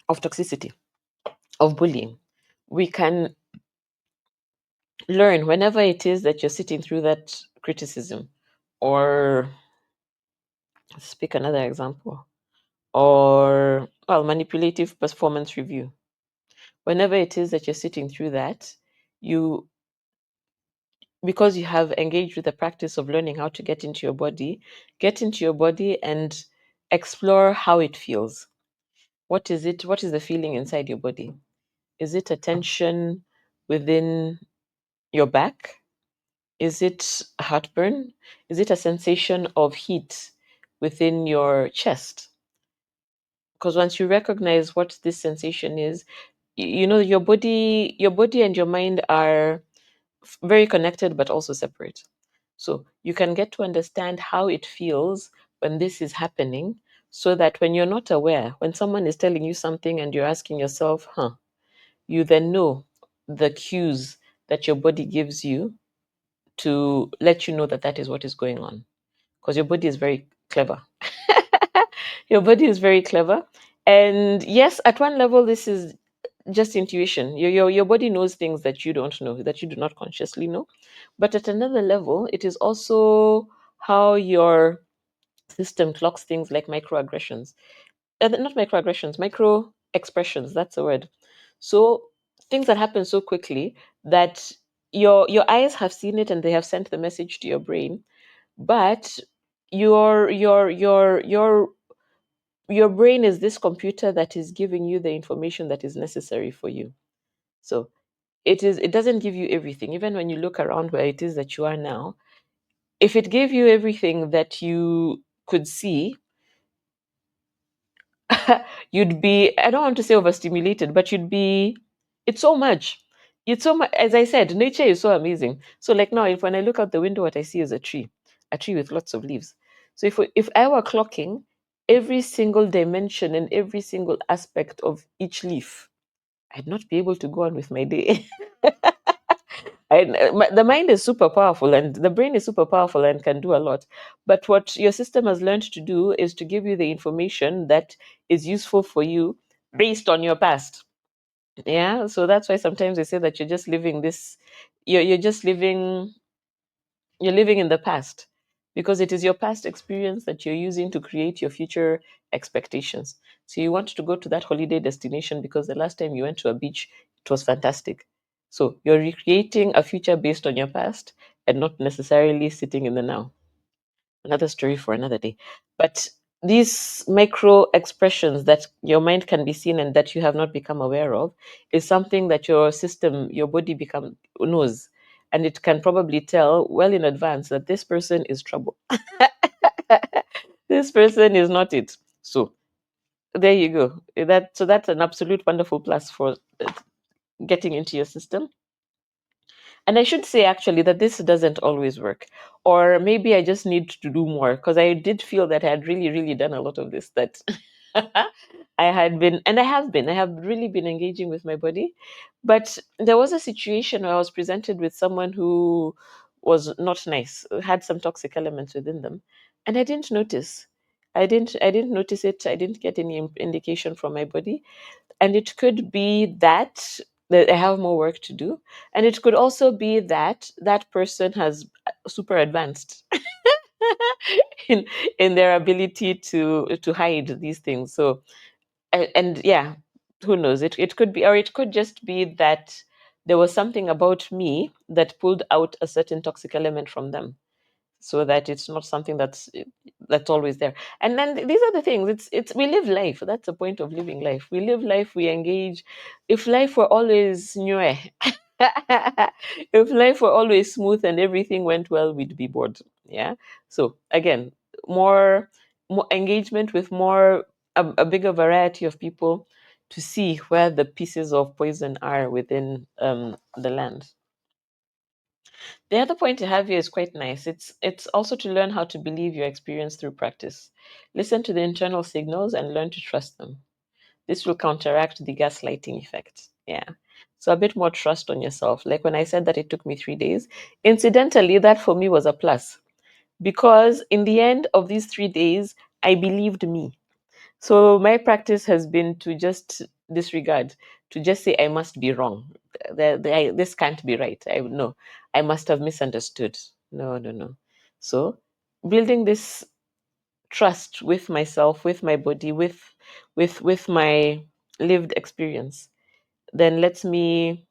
of toxicity, of bullying. We can learn whenever it is that you're sitting through that criticism, or let's pick another example, or well, manipulative performance review. Whenever it is that you're sitting through that, you because you have engaged with the practice of learning how to get into your body and explore how it feels. What is it? What is the feeling inside your body? Is it a tension within your back? Is it heartburn? Is it a sensation of heat within your chest? Because once you recognize what this sensation is, you know your body and your mind are very connected but also separate. So you can get to understand how it feels when this is happening, so that when you're not aware, when someone is telling you something and you're asking yourself, you then know the cues that your body gives you to let you know that that is what is going on, because your body is very clever. Your body is very clever. And yes, at one level, this is just intuition. Your body knows things that you don't know, that you do not consciously know. But at another level, it is also how your system clocks things like microaggressions. Not microaggressions, micro expressions. That's the word. So things that happen so quickly that your eyes have seen it and they have sent the message to your brain, but your your brain is this computer that is giving you the information that is necessary for you. So it doesn't give you everything. Even when you look around where it is that you are now, if it gave you everything that you could see, you'd be, I don't want to say overstimulated, but you'd be, it's so much. It's so much, as I said, nature is so amazing. So like now, if when I look out the window, what I see is a tree with lots of leaves. So if I were clocking every single dimension and every single aspect of each leaf, I'd not be able to go on with my day. The mind is super powerful and the brain is super powerful and can do a lot. But what your system has learned to do is to give you the information that is useful for you based on your past. Yeah. So that's why sometimes they say that you're just living this, you're just living, you're living in the past because it is your past experience that you're using to create your future expectations. So you want to go to that holiday destination because the last time you went to a beach, it was fantastic. So you're recreating a future based on your past and not necessarily sitting in the now. Another story for another day. But these micro expressions that your mind can be seen and that you have not become aware of is something that your system, your body become knows. And it can probably tell well in advance that this person is trouble. This person is not it. So there you go. That's an absolute wonderful plus for getting into your system. And I should say actually that this doesn't always work. Or maybe I just need to do more because I did feel that I had really, really done a lot of this, that I had been, and I have really been engaging with my body. But there was a situation where I was presented with someone who was not nice, had some toxic elements within them. And I didn't notice. I didn't notice it. I didn't get any indication from my body, and it could be that I have more work to do, and it could also be that that person has super advanced in their ability to hide these things. So and yeah, who knows? It could be, or it could just be that there was something about me that pulled out a certain toxic element from them, so that it's not something that's always there. And then these are the things, it's we live life. That's the point of living life. We live life, we engage. If life were always new, if life were always smooth and everything went well, we'd be bored. Yeah. So again, more engagement with more a bigger variety of people to see where the pieces of poison are within the land. The other point to have here is quite nice. It's also to learn how to believe your experience through practice. Listen to the internal signals and learn to trust them. This will counteract the gaslighting effect. Yeah. So a bit more trust on yourself. Like when I said that it took me 3 days, incidentally, that for me was a plus because in the end of these 3 days, I believed me. So my practice has been to just disregard, to just say I must be wrong. This can't be right. I no, I must have misunderstood. No, no, no. So building this trust with myself, with my body, with my lived experience, then lets me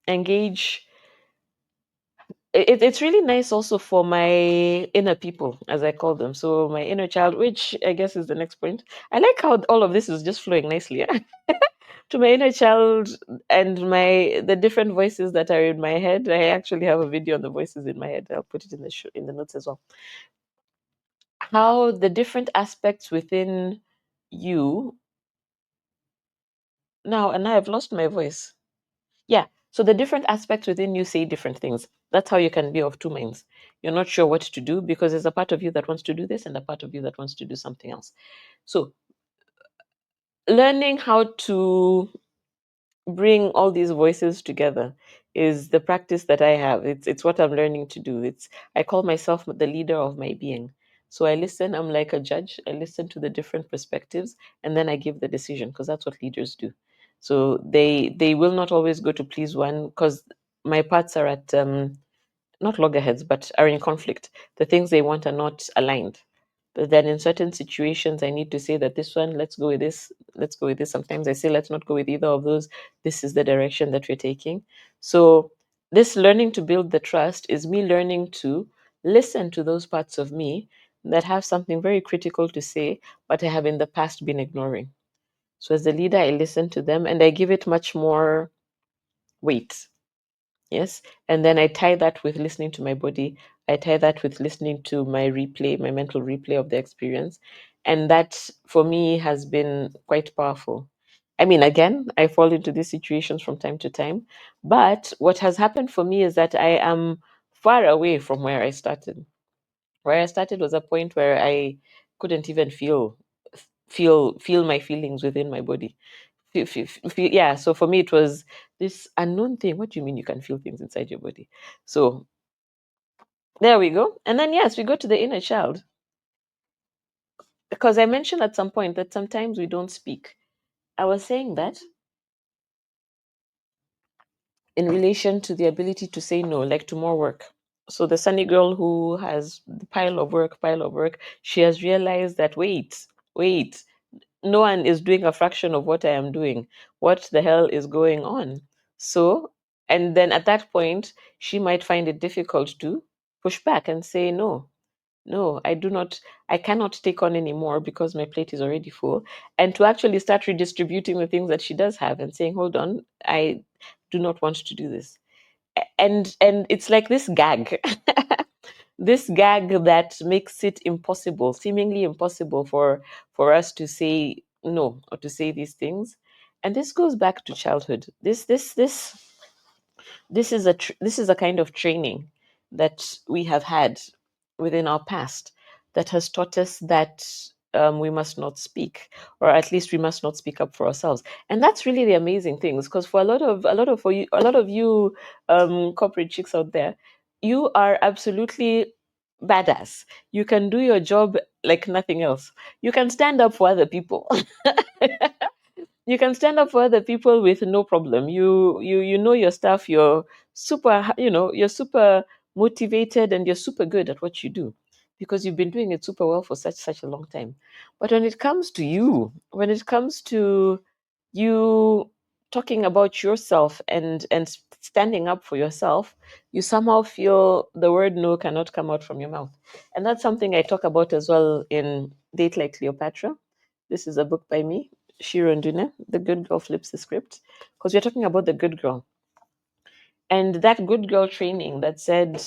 engage. It's really nice also for my inner people, as I call them. So my inner child, which I guess is the next point. I like how all of this is just flowing nicely. Yeah? To my inner child and my the different voices that are in my head. I actually have a video on the voices in my head. I'll put it in the in the notes as well. How the different aspects within you now, and I've lost my voice. Yeah. So the different aspects within you say different things. That's how you can be of two minds. You're not sure what to do because there's a part of you that wants to do this and a part of you that wants to do something else. So learning how to bring all these voices together is the practice that I have. It's what I'm learning to do. It's I call myself the leader of my being. So I listen, I'm like a judge. I listen to the different perspectives and then I give the decision because that's what leaders do. So they will not always go to please one because my parts are at not loggerheads, but are in conflict. The things they want are not aligned. But then in certain situations, I need to say that this one, let's go with this, let's go with this. Sometimes I say, let's not go with either of those. This is the direction that we're taking. So, this learning to build the trust is me learning to listen to those parts of me that have something very critical to say, but I have in the past been ignoring. So, as the leader, I listen to them and I give it much more weight. Yes. And then I tie that with listening to my body. I tie that with listening to my replay, my mental replay of the experience. And that for me has been quite powerful. I mean, again, I fall into these situations from time to time, but what has happened for me is that I am far away from where I started. Where I started was a point where I couldn't even feel my feelings within my body. Yeah, so for me it was this unknown thing. What do you mean you can feel things inside your body? So there we go. And then yes, we go to the inner child, because I mentioned at some point that sometimes we don't speak. I was saying that in relation to the ability to say no, like to more work. So the sunny girl who has the pile of work, she has realized that wait, no one is doing a fraction of what I am doing. What the hell is going on? So, and then at that point, she might find it difficult to push back and say no. No, I cannot take on anymore because my plate is already full. And to actually start redistributing the things that she does have and saying, hold on, I do not want to do this. And it's like this gag, this gag that makes it impossible, seemingly impossible for us to say no or to say these things. And this goes back to childhood. This is a kind of training that we have had within our past that has taught us that we must not speak, or at least we must not speak up for ourselves. And that's really the amazing things, because for a lot of you corporate chicks out there, you are absolutely badass. You can do your job like nothing else. You can stand up for other people. You can stand up for other people with no problem. You know your stuff. You're you're super motivated, and you're super good at what you do because you've been doing it super well for such a long time. But when it comes to you, when it comes to you talking about yourself and standing up for yourself, you somehow feel the word no cannot come out from your mouth. And that's something I talk about as well in Date Like Cleopatra. This is a book by me, Shiro Ndune. The Good Girl Flips the Script, because we're talking about the good girl. And that good girl training that said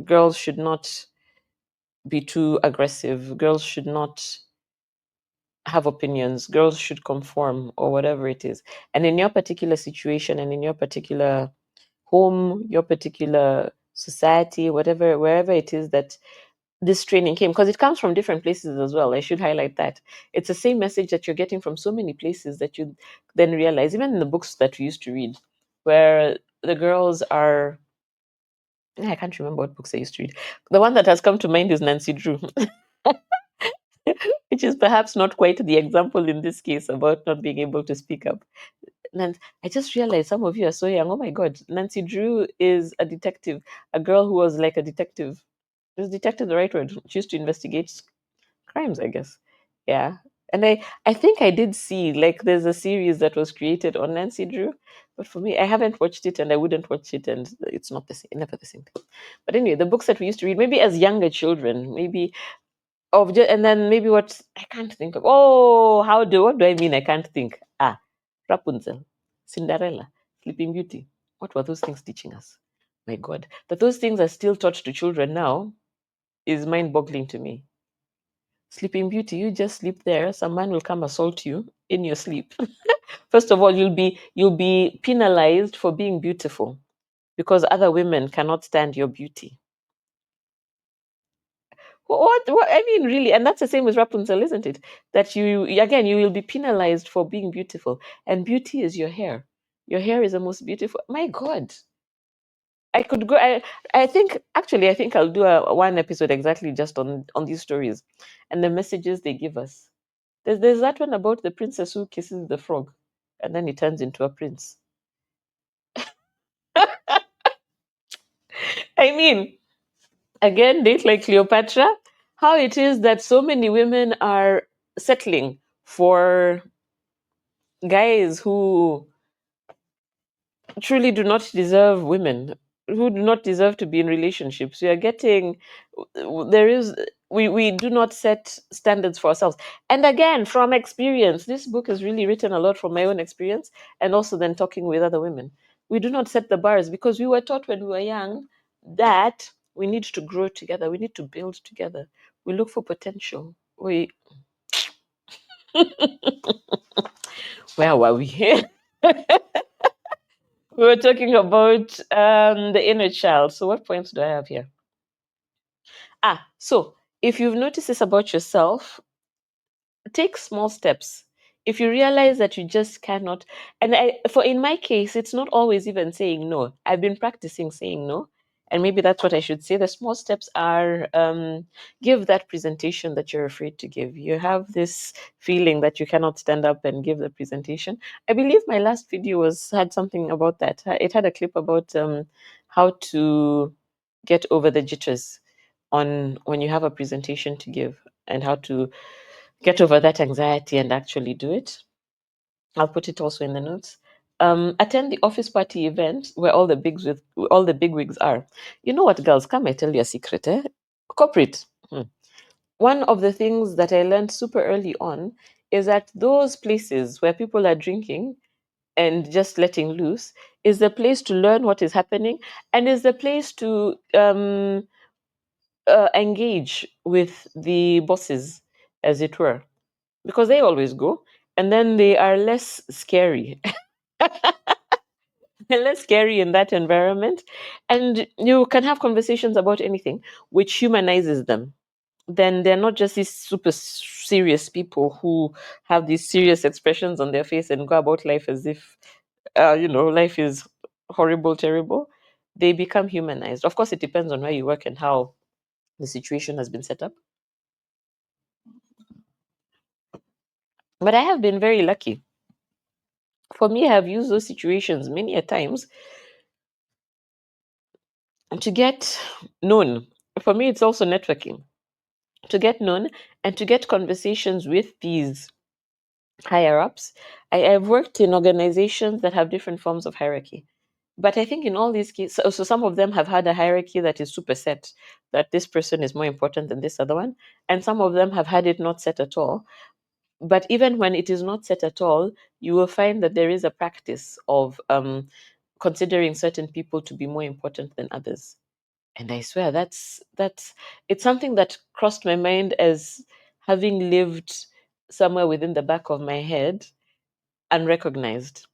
girls should not be too aggressive, girls should not have opinions, girls should conform, or whatever it is. And in your particular situation and in your particular home, your particular society, whatever, wherever it is that this training came, because it comes from different places as well. I should highlight that. It's the same message that you're getting from so many places that you then realize, even in the books that we used to read, where the girls are. Yeah, I can't remember what books I used to read. The one that has come to mind is Nancy Drew, which is perhaps not quite the example in this case about not being able to speak up. And I just realized some of you are so young. Oh my God, Nancy Drew is a detective, a girl who was like a detective. Is detective the right word? She used to investigate crimes, I guess. Yeah. And I think I did see, like, there's a series that was created on Nancy Drew, but for me, I haven't watched it and I wouldn't watch it, and it's not the same, never the same thing. But anyway, the books that we used to read, maybe as younger children, maybe and then maybe what I can't think of. Oh, what do I mean? I can't think. Rapunzel, Cinderella, Sleeping Beauty. What were those things teaching us? My God, that those things are still taught to children now is mind-boggling to me. Sleeping Beauty, you just sleep there. Some man will come assault you in your sleep. First of all, you'll be penalized for being beautiful because other women cannot stand your beauty. What I mean, really, and that's the same with Rapunzel, isn't it? That you will be penalized for being beautiful, and beauty is your hair. Your hair is the most beautiful. My God, I could go. I think I'll do one episode exactly just on these stories and the messages they give us. There's that one about the princess who kisses the frog, and then he turns into a prince. I mean, again, date like Cleopatra. How it is that so many women are settling for guys who truly do not deserve women, who do not deserve to be in relationships. We are getting there is we do not set standards for ourselves. And again, from experience, this book is really written a lot from my own experience and also then talking with other women. We do not set the bars because we were taught when we were young that we need to grow together, we need to build together, we look for potential. We where were we? We were talking about the inner child. So what points do I have here? So if you've noticed this about yourself, take small steps. If you realize that you just cannot, and for in my case, it's not always even saying no. I've been practicing saying no, and maybe that's what I should say. The small steps are give that presentation that you're afraid to give. You have this feeling that you cannot stand up and give the presentation. I believe my last video was had something about that. It had a clip about how to get over the jitters on when you have a presentation to give, and how to get over that anxiety and actually do it. I'll put it also in the notes. Attend the office party event where all the big wigs are. You know what, girls? Come, I tell you a secret. Corporate. One of the things that I learned super early on is that those places where people are drinking and just letting loose is the place to learn what is happening, and is the place to engage with the bosses, as it were, because they always go, and then they are less scary. They're less scary in that environment, and you can have conversations about anything, which humanizes them. Then they're not just these super serious people who have these serious expressions on their face and go about life as if life is horrible, terrible. They become humanized. Of course, it depends on where you work and how the situation has been set up, but I have been very lucky. For me, I have used those situations many a times to get known. For me, it's also networking, to get known and to get conversations with these higher ups. I've worked in organizations that have different forms of hierarchy. But I think in all these cases, so some of them have had a hierarchy that is super set, that this person is more important than this other one. And some of them have had it not set at all. But even when it is not set at all, you will find that there is a practice of considering certain people to be more important than others. And I swear that's it's something that crossed my mind as having lived somewhere within the back of my head, unrecognized.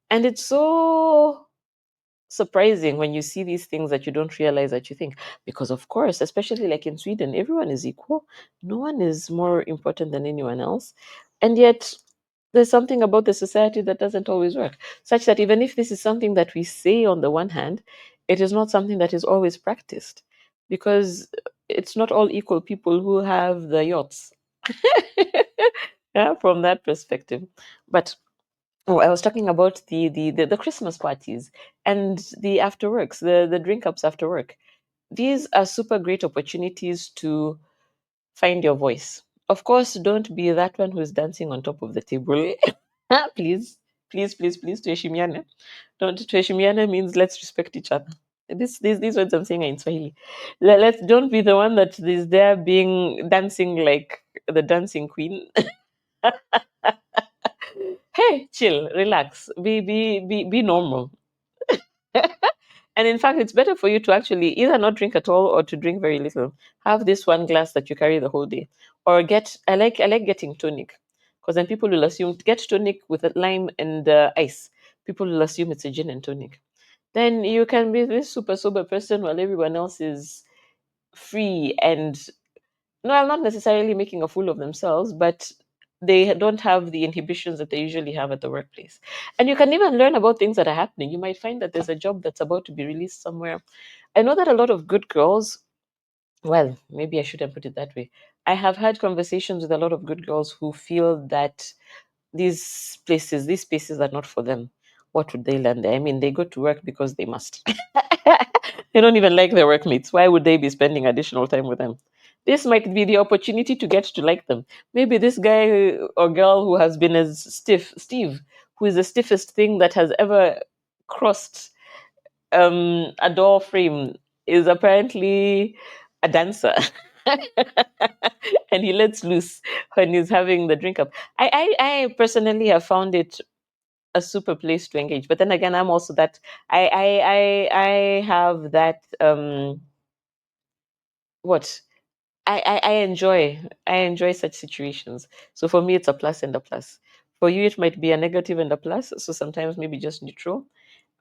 And it's so surprising when you see these things that you don't realize that you think, because of course, especially like in Sweden, everyone is equal. No one is more important than anyone else. And yet there's something about the society that doesn't always work, such that even if this is something that we say on the one hand, it is not something that is always practiced, because it's not all equal people who have the yachts. Yeah, from that perspective. But I was talking about the Christmas parties and the after works, the drink ups after work. These are super great opportunities to find your voice. Of course, don't be that one who's dancing on top of the table. Please, please, please, please, tuheshimiane. Don't tuheshimiane means let's respect each other. These words I'm saying are in Swahili. Let's don't be the one that is there being dancing like the dancing queen. Hey, chill, relax, be normal. And in fact, it's better for you to actually either not drink at all or to drink very little. Have this one glass that you carry the whole day, or get. I like getting tonic, because then people will assume get tonic with a lime and ice. People will assume it's a gin and tonic. Then you can be this super sober person while everyone else is free and, no, not necessarily making a fool of themselves, but they don't have the inhibitions that they usually have at the workplace. And you can even learn about things that are happening. You might find that there's a job that's about to be released somewhere. I know that a lot of good girls, well, maybe I shouldn't put it that way. I have had conversations with a lot of good girls who feel that these spaces are not for them. What would they learn there? I mean, they go to work because they must. They don't even like their workmates. Why would they be spending additional time with them? This might be the opportunity to get to like them. Maybe this guy or girl who has been as stiff, Steve, who is the stiffest thing that has ever crossed a door frame, is apparently a dancer. And he lets loose when he's having the drink up. I personally have found it a super place to engage. But then again, I'm also that I have that what I enjoy such situations. So for me, it's a plus and a plus. For you, it might be a negative and a plus. So sometimes maybe just neutral.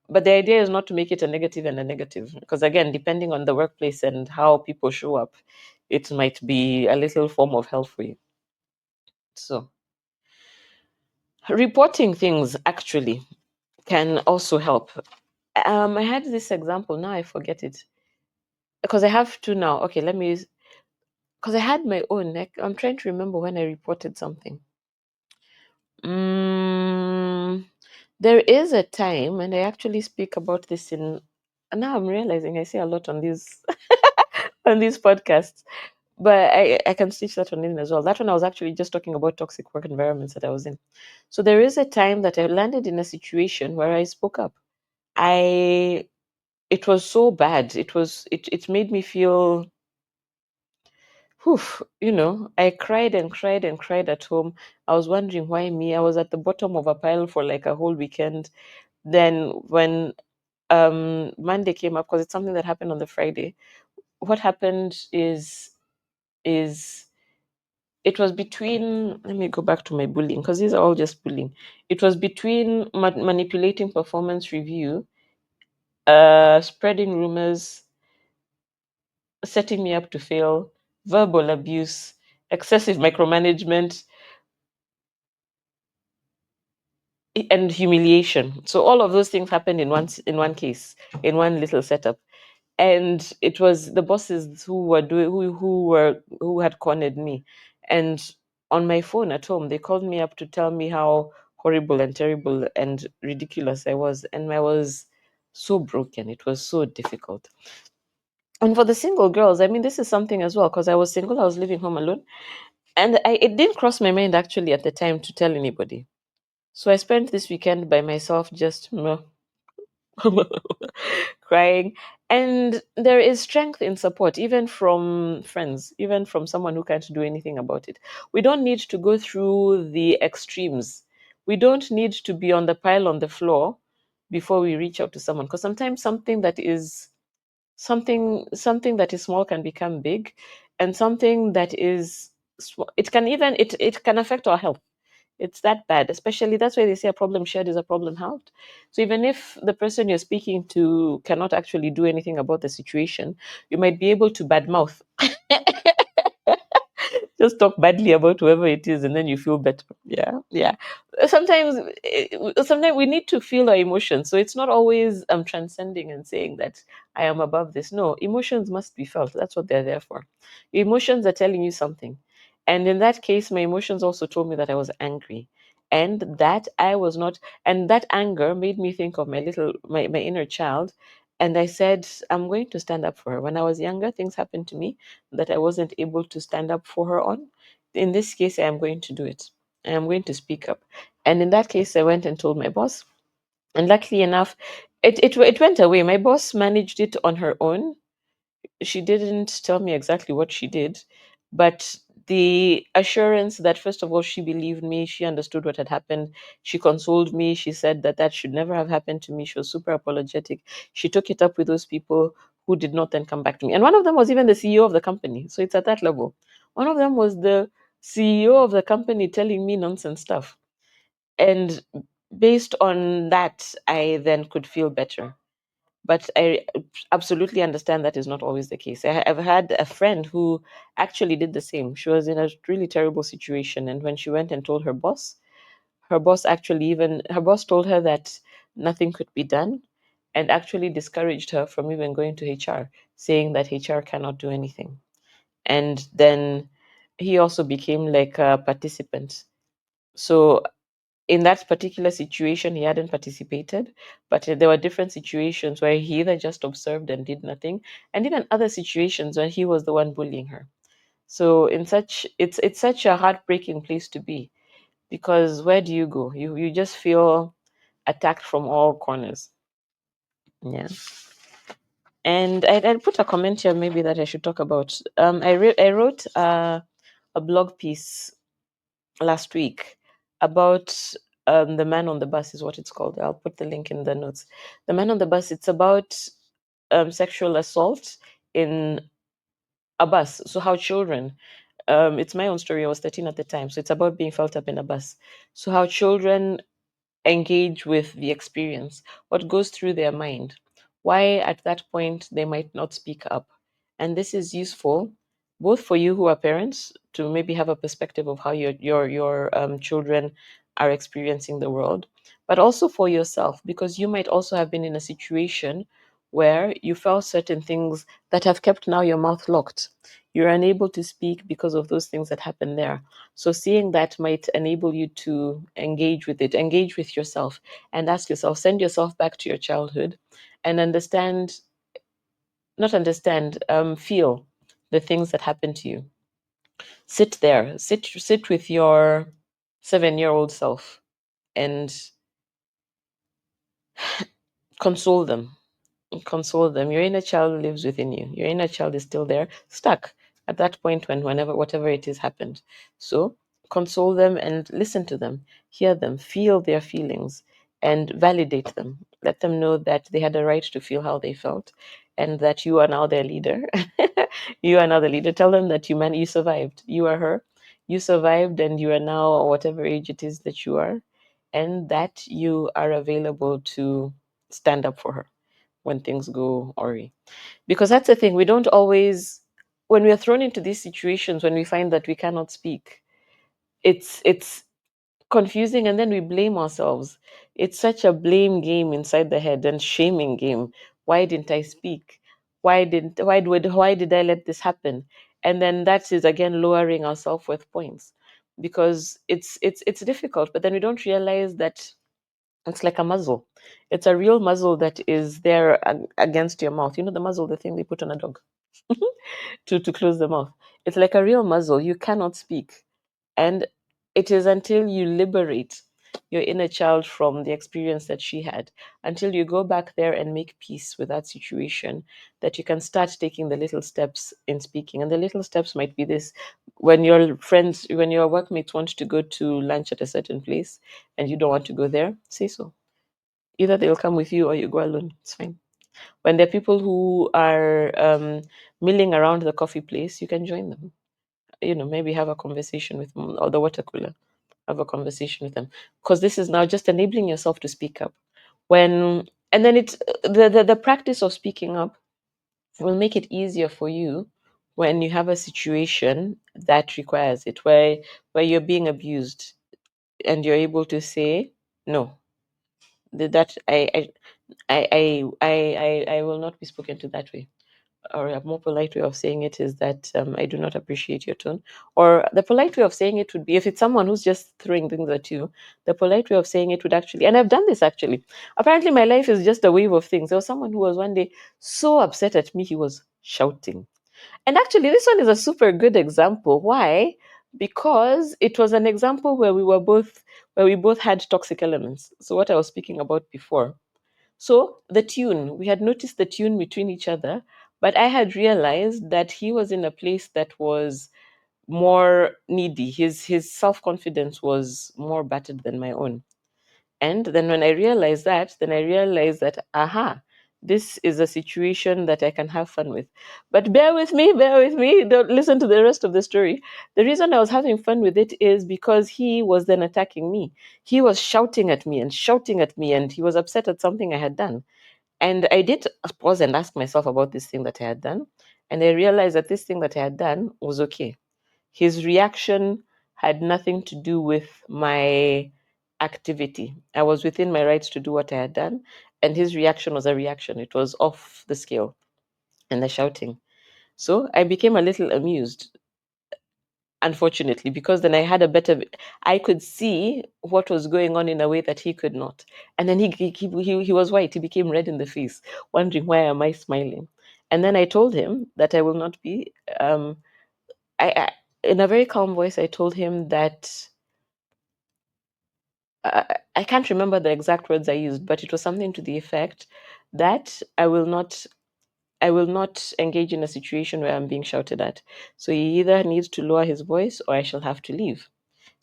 But the idea is not to make it a negative and a negative, because again, depending on the workplace and how people show up, it might be a little form of hell for you. So reporting things actually can also help. I had this example, now I forget it because I have to now. Okay, let me use, because I had my own. I'm trying to remember when I reported something. Mm, there is a time, and I actually speak about this in. Now I'm realizing I say a lot on these on these podcasts, but I can stitch that one in as well. That one I was actually just talking about toxic work environments that I was in. So there is a time that I landed in a situation where I spoke up. I It was so bad. It made me feel, whew, I cried and cried and cried at home. I was wondering why me. I was at the bottom of a pile for like a whole weekend. Then when Monday came up, because it's something that happened on the Friday, what happened is it was between, let me go back to my bullying, because these are all just bullying. It was between manipulating performance review, spreading rumors, setting me up to fail, verbal abuse, excessive micromanagement, and humiliation. So all of those things happened in one case, in one little setup. And it was the bosses who were doing who had cornered me. And on my phone at home, they called me up to tell me how horrible and terrible and ridiculous I was. And I was so broken. It was so difficult. And for the single girls, I mean, this is something as well, because I was single, I was living home alone. And it didn't cross my mind actually at the time to tell anybody. So I spent this weekend by myself, just crying. And there is strength in support, even from friends, even from someone who can't do anything about it. We don't need to go through the extremes. We don't need to be on the pile on the floor before we reach out to someone. Because sometimes something that is small can become big, and something that is it can affect our health. It's that bad. Especially, that's why they say a problem shared is a problem halved. So even if the person you're speaking to cannot actually do anything about the situation, you might be able to badmouth, just talk badly about whoever it is, and then you feel better. Yeah, yeah. Sometimes we need to feel our emotions, so it's not always transcending and saying that I am above this. No, emotions must be felt. That's what they're there for. Your emotions are telling you something. And in that case, my emotions also told me that I was angry, and that I was not, and that anger made me think of my inner child. And I said, I'm going to stand up for her. When I was younger, things happened to me that I wasn't able to stand up for her on. In this case, I am going to do it. I am going to speak up. And in that case, I went and told my boss. And luckily enough, it went away. My boss managed it on her own. She didn't tell me exactly what she did, but the assurance that, first of all, she believed me, she understood what had happened, she consoled me, she said that that should never have happened to me. She was super apologetic. She took it up with those people who did not then come back to me. And one of them was even the CEO of the company. So it's at that level. One of them was the CEO of the company telling me nonsense stuff. And based on that, I then could feel better. But I absolutely understand that is not always the case. I've had a friend who actually did the same. She was in a really terrible situation, and when she went and told her boss told her that nothing could be done, and actually discouraged her from even going to HR, saying that HR cannot do anything. And then he also became like a participant. So in that particular situation, he hadn't participated, but there were different situations where he either just observed and did nothing, and even other situations when he was the one bullying her. So it's such a heartbreaking place to be, because where do you go? You just feel attacked from all corners. Yeah. And I put a comment here maybe that I should talk about. I wrote a blog piece last week about the man on the bus is what it's called. I'll put the link in the notes. The man on the bus. It's about sexual assault in a bus. So how children, it's my own story. I was 13 at the time, so it's about being felt up in a bus. So how children engage with the experience, what goes through their mind, why at that point they might not speak up. And this is useful both for you who are parents to maybe have a perspective of how your children are experiencing the world, but also for yourself, because you might also have been in a situation where you felt certain things that have kept now your mouth locked. You're unable to speak because of those things that happened there. So seeing that might enable you to engage with it, engage with yourself, and ask yourself, send yourself back to your childhood and understand, not understand, feel the things that happened to you. Sit there, sit with your 7-year old self and console them. Console them. Your inner child lives within you. Your inner child is still there, stuck at that point when whenever whatever it is happened. So console them and listen to them, hear them, feel their feelings, and validate them. Let them know that they had a right to feel how they felt, and that you are now their leader. You are now the leader. Tell them that you survived. You are her. You survived, and you are now whatever age it is that you are, and that you are available to stand up for her when things go awry. Because that's the thing, we don't always, when we are thrown into these situations, when we find that we cannot speak, it's confusing, and then we blame ourselves. It's such a blame game inside the head and shaming game. Why didn't I speak? Why did I let this happen? And then that is again lowering our self-worth points, because it's difficult, but then we don't realize that it's like a muzzle. It's a real muzzle that is there against your mouth. You know the muzzle, the thing they put on a dog to close the mouth. It's like a real muzzle. You cannot speak. And it is until you liberate your inner child from the experience that she had, until you go back there and make peace with that situation, that you can start taking the little steps in speaking. And the little steps might be this: when your workmates want to go to lunch at a certain place and you don't want to go there, say so. Either they'll come with you or you go alone. It's fine. When there are people who are milling around the coffee place, you can join them. Maybe have a conversation with them, or the water cooler. Have a conversation with them, because this is now just enabling yourself to speak up. When and then it's the practice of speaking up will make it easier for you when you have a situation that requires it, where you're being abused, and you're able to say no. That I will not be spoken to that way. Or a more polite way of saying it is that I do not appreciate your tone. Or the polite way of saying it would be, if it's someone who's just throwing things at you, the polite way of saying it would actually, and I've done this actually. Apparently, my life is just a wave of things. There was someone who was one day so upset at me, he was shouting. And actually, this one is a super good example. Why? Because it was an example where we both had toxic elements. So what I was speaking about before, so the tune, we had noticed the tune between each other, but I had realized that he was in a place that was more needy. His self-confidence was more battered than my own. And then when I realized that, then I realized that, aha, this is a situation that I can have fun with. But bear with me, don't listen to the rest of the story. The reason I was having fun with it is because he was then attacking me. He was shouting at me and shouting at me, and he was upset at something I had done. And I did pause and ask myself about this thing that I had done. And I realized that this thing that I had done was okay. His reaction had nothing to do with my activity. I was within my rights to do what I had done. And his reaction was a reaction, it was off the scale, and the shouting. So I became a little amused, unfortunately, because then I could see what was going on in a way that he could not. And then he was white. He became red in the face, wondering, why am I smiling? And then I told him that I will not be. I in a very calm voice, I told him that I can't remember the exact words I used, but it was something to the effect that I will not engage in a situation where I'm being shouted at. So he either needs to lower his voice or I shall have to leave.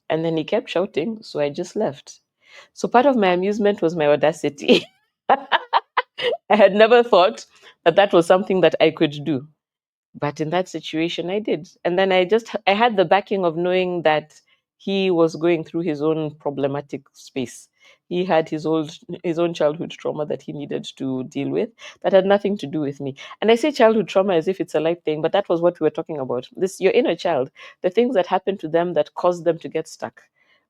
And then he kept shouting, so I just left. So part of my amusement was my audacity. I had never thought that that was something that I could do. But in that situation, I did. And then I had the backing of knowing that he was going through his own problematic space. He had his own childhood trauma that he needed to deal with that had nothing to do with me. And I say childhood trauma as if it's a light thing, but that was what we were talking about. This your inner child, the things that happen to them that caused them to get stuck.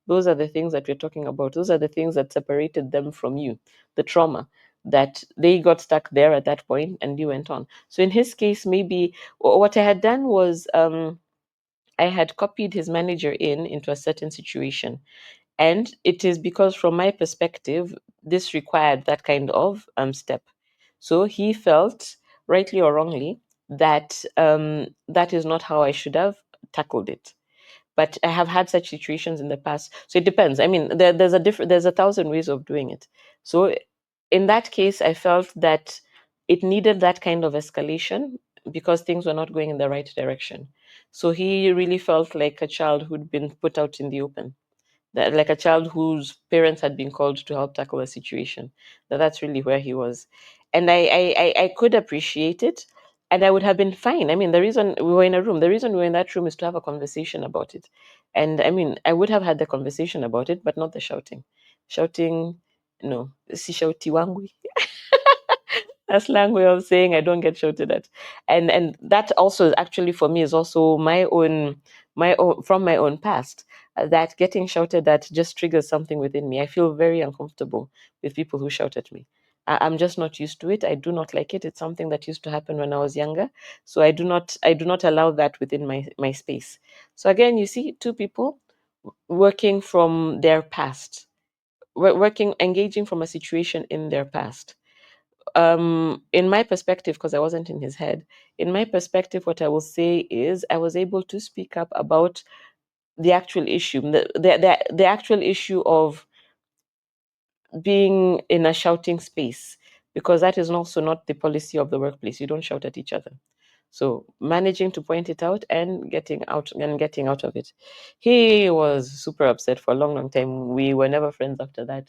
Those are the things that we're talking about. Those are the things that separated them from you. The trauma that they got stuck there at that point and you went on. So in his case, maybe what I had done was I had copied his manager into a certain situation, and it is because from my perspective, this required that kind of step. So he felt, rightly or wrongly, that that is not how I should have tackled it. But I have had such situations in the past, so it depends. I mean, there's a thousand ways of doing it. So in that case, I felt that it needed that kind of escalation because things were not going in the right direction. So he really felt like a child who'd been put out in the open, that, like a child whose parents had been called to help tackle a situation. That's really where he was, and I could appreciate it, and I would have been fine. I mean, the reason we were in a room, the reason we were in that room is to have a conversation about it, and I mean, I would have had the conversation about it, but not the shouting. Shouting, no, si shouti wangu. A slang way of saying I don't get shouted at, and that also actually for me is also my own from my own past. That getting shouted at just triggers something within me. I feel very uncomfortable with people who shout at me. I'm just not used to it. I do not like it. It's something that used to happen when I was younger, so I do not allow that within my space. So again, you see, two people working from their past, working engaging from a situation in their past. In my perspective, because I wasn't in his head, in my perspective, what I will say is I was able to speak up about the actual issue, the actual issue of being in a shouting space, because that is also not the policy of the workplace. You don't shout at each other. So managing to point it out and getting out of it. He was super upset for a long, long time. We were never friends after that.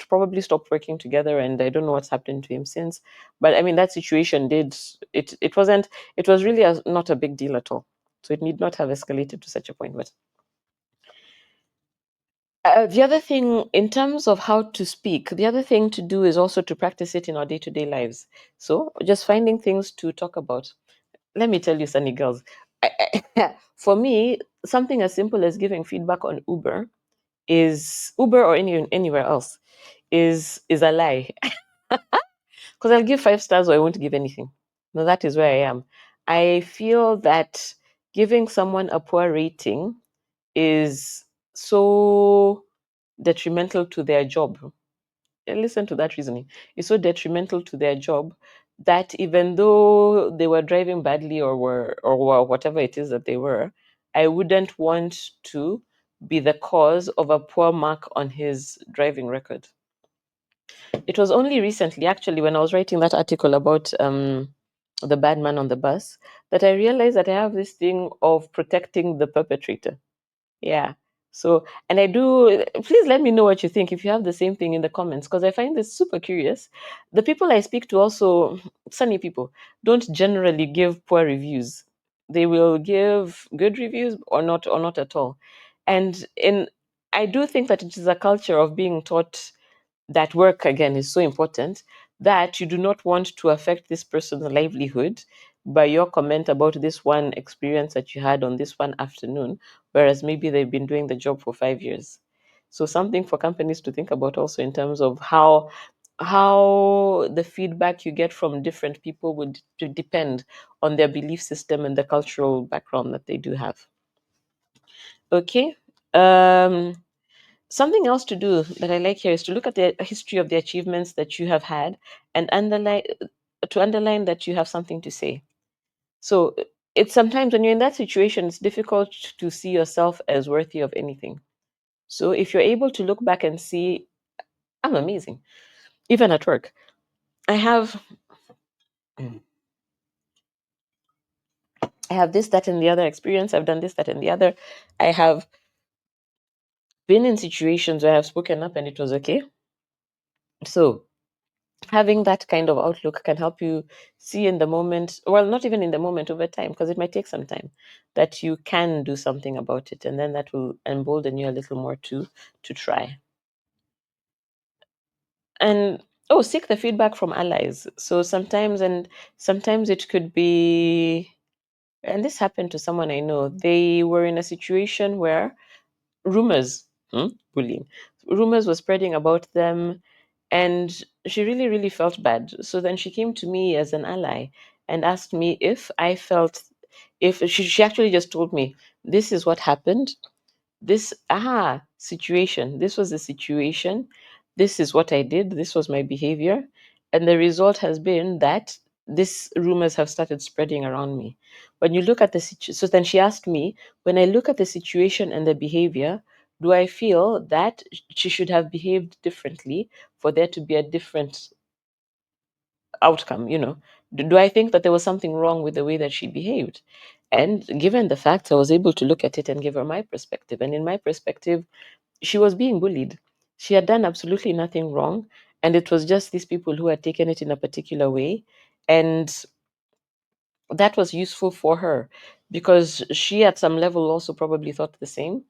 Probably stopped working together, and I don't know what's happened to him since. But I mean, that situation did it. It wasn't. It was really not a big deal at all. So it need not have escalated to such a point. But the other thing, in terms of how to speak, the other thing to do is also to practice it in our day-to-day lives. So just finding things to talk about. Let me tell you, Sunny girls, for me, something as simple as giving feedback on Uber or anywhere else is a lie. Because I'll give 5 stars or I won't give anything. Now that is where I am. I feel that giving someone a poor rating is so detrimental to their job. And listen to that reasoning. It's so detrimental to their job that even though they were driving badly or whatever it is that they were, I wouldn't want to be the cause of a poor mark on his driving record. It was only recently, actually, when I was writing that article about the bad man on the bus, that I realized that I have this thing of protecting the perpetrator. Yeah. So, and I do, please let me know what you think if you have the same thing in the comments, because I find this super curious. The people I speak to also, sunny people, don't generally give poor reviews. They will give good reviews or not at all. And I do think that it is a culture of being taught that work again is so important that you do not want to affect this person's livelihood by your comment about this one experience that you had on this one afternoon, whereas maybe they've been doing the job for 5 years. So something for companies to think about also in terms of how the feedback you get from different people would depend on their belief system and the cultural background that they do have. Okay. Um, Something else to do that I like here is to look at the history of the achievements that you have had and underline that you have something to say. So it's sometimes when you're in that situation, it's difficult to see yourself as worthy of anything. So if you're able to look back and see, I'm amazing, even at work. I have I have this, that, and the other experience. I've done this, that, and the other. I have been in situations where I've spoken up and it was okay. So Having that kind of outlook can help you see in the moment, well, not even in the moment, over time, because it might take some time, that you can do something about it, and then that will embolden you a little more to try. And oh, seek the feedback from allies. So sometimes it could be, and this happened to someone I know. They were in a situation where rumors, bullying, rumors were spreading about them, and she really, really felt bad. So then she came to me as an ally and asked me if I felt, if she actually just told me, this is what happened, this situation, this was the situation, this is what I did, this was my behavior, and the result has been that these rumors have started spreading around me. When you look at the so then she asked me, when I look at the situation and the behavior, do I feel that she should have behaved differently for there to be a different outcome? Do I think that there was something wrong with the way that she behaved? And given the facts, I was able to look at it and give her my perspective. And in my perspective, she was being bullied. She had done absolutely nothing wrong. And it was just these people who had taken it in a particular way. And that was useful for her because she, at some level, also probably thought the same.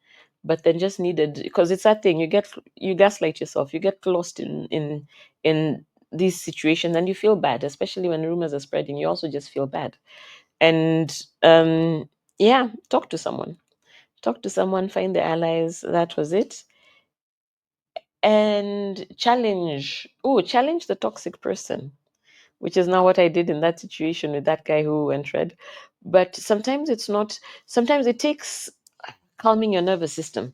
But then just needed, because it's that thing, you gaslight yourself, you get lost in these situations, and you feel bad, especially when rumors are spreading. You also just feel bad. And yeah, talk to someone, find the allies. That was it. And challenge the toxic person, which is now what I did in that situation with that guy who went red. But sometimes it takes calming your nervous system.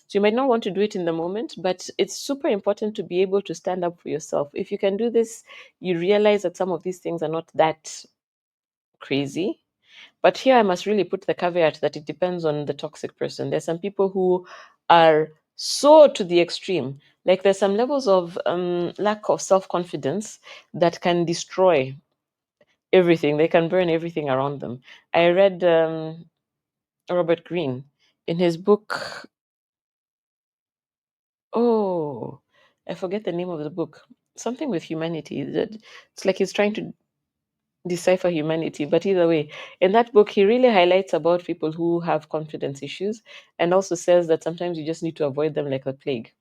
So you might not want to do it in the moment, but it's super important to be able to stand up for yourself. If you can do this, you realize that some of these things are not that crazy. But here I must really put the caveat that it depends on the toxic person. There's some people who are so to the extreme. Like there's some levels of lack of self confidence that can destroy everything. They can burn everything around them. I read Robert Greene in his book. Oh, I forget the name of the book. Something with humanity. It's like he's trying to decipher humanity. But either way, in that book, he really highlights about people who have confidence issues, and also says that sometimes you just need to avoid them like a plague,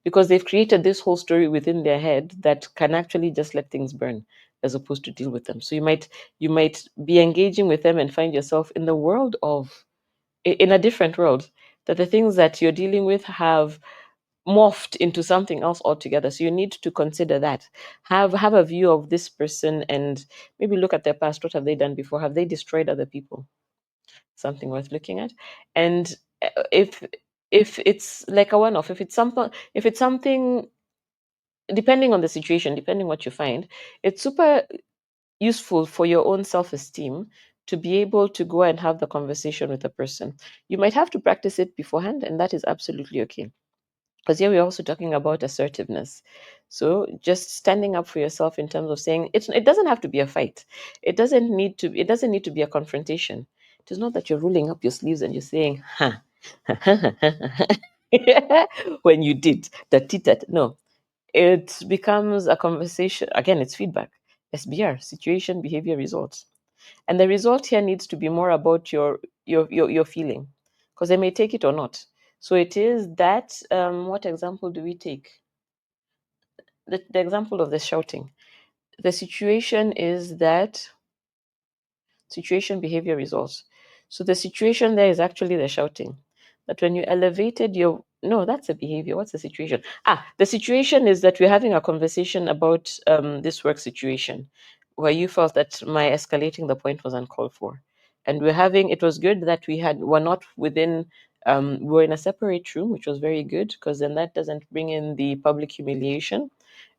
because they've created this whole story within their head that can actually just let things burn as opposed to deal with them. So you might be engaging with them and find yourself in the world of in a different world, that the things that you're dealing with have morphed into something else altogether. So you need to consider that. Have a view of this person and maybe look at their past. What have they done before? Have they destroyed other people? Something worth looking at. And if it's like a one-off, if it's something, depending on the situation, depending what you find, it's super useful for your own self-esteem to be able to go and have the conversation with a person. You might have to practice it beforehand, and that is absolutely okay, because here we're also talking about assertiveness. So just standing up for yourself in terms of saying it doesn't have to be a fight. It doesn't need to be a confrontation. It is not that you're rolling up your sleeves and you're saying, huh, when you did that. No, it becomes a conversation. Again, it's feedback. SBR, situation, behavior, results. And the result here needs to be more about your feeling, because they may take it or not. So it is that, what example do we take? The example of the shouting. The situation is that situation, behavior, results. So the situation there is actually the shouting. That when you elevated your, no, that's a behavior. What's the situation? The situation is that we're having a conversation about this work situation, where you felt that my escalating the point was uncalled for, and it was good that were not within. We were in a separate room, which was very good, because then that doesn't bring in the public humiliation.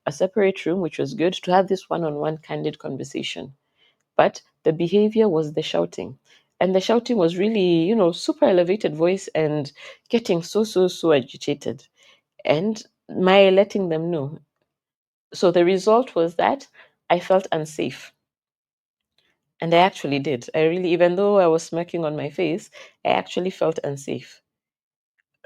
A separate room, which was good to have this one-on-one candid conversation. But the behavior was the shouting. And the shouting was really, super elevated voice and getting so, so, so agitated. And my letting them know. So the result was that I felt unsafe. And I actually did. I really, even though I was smirking on my face, I actually felt unsafe,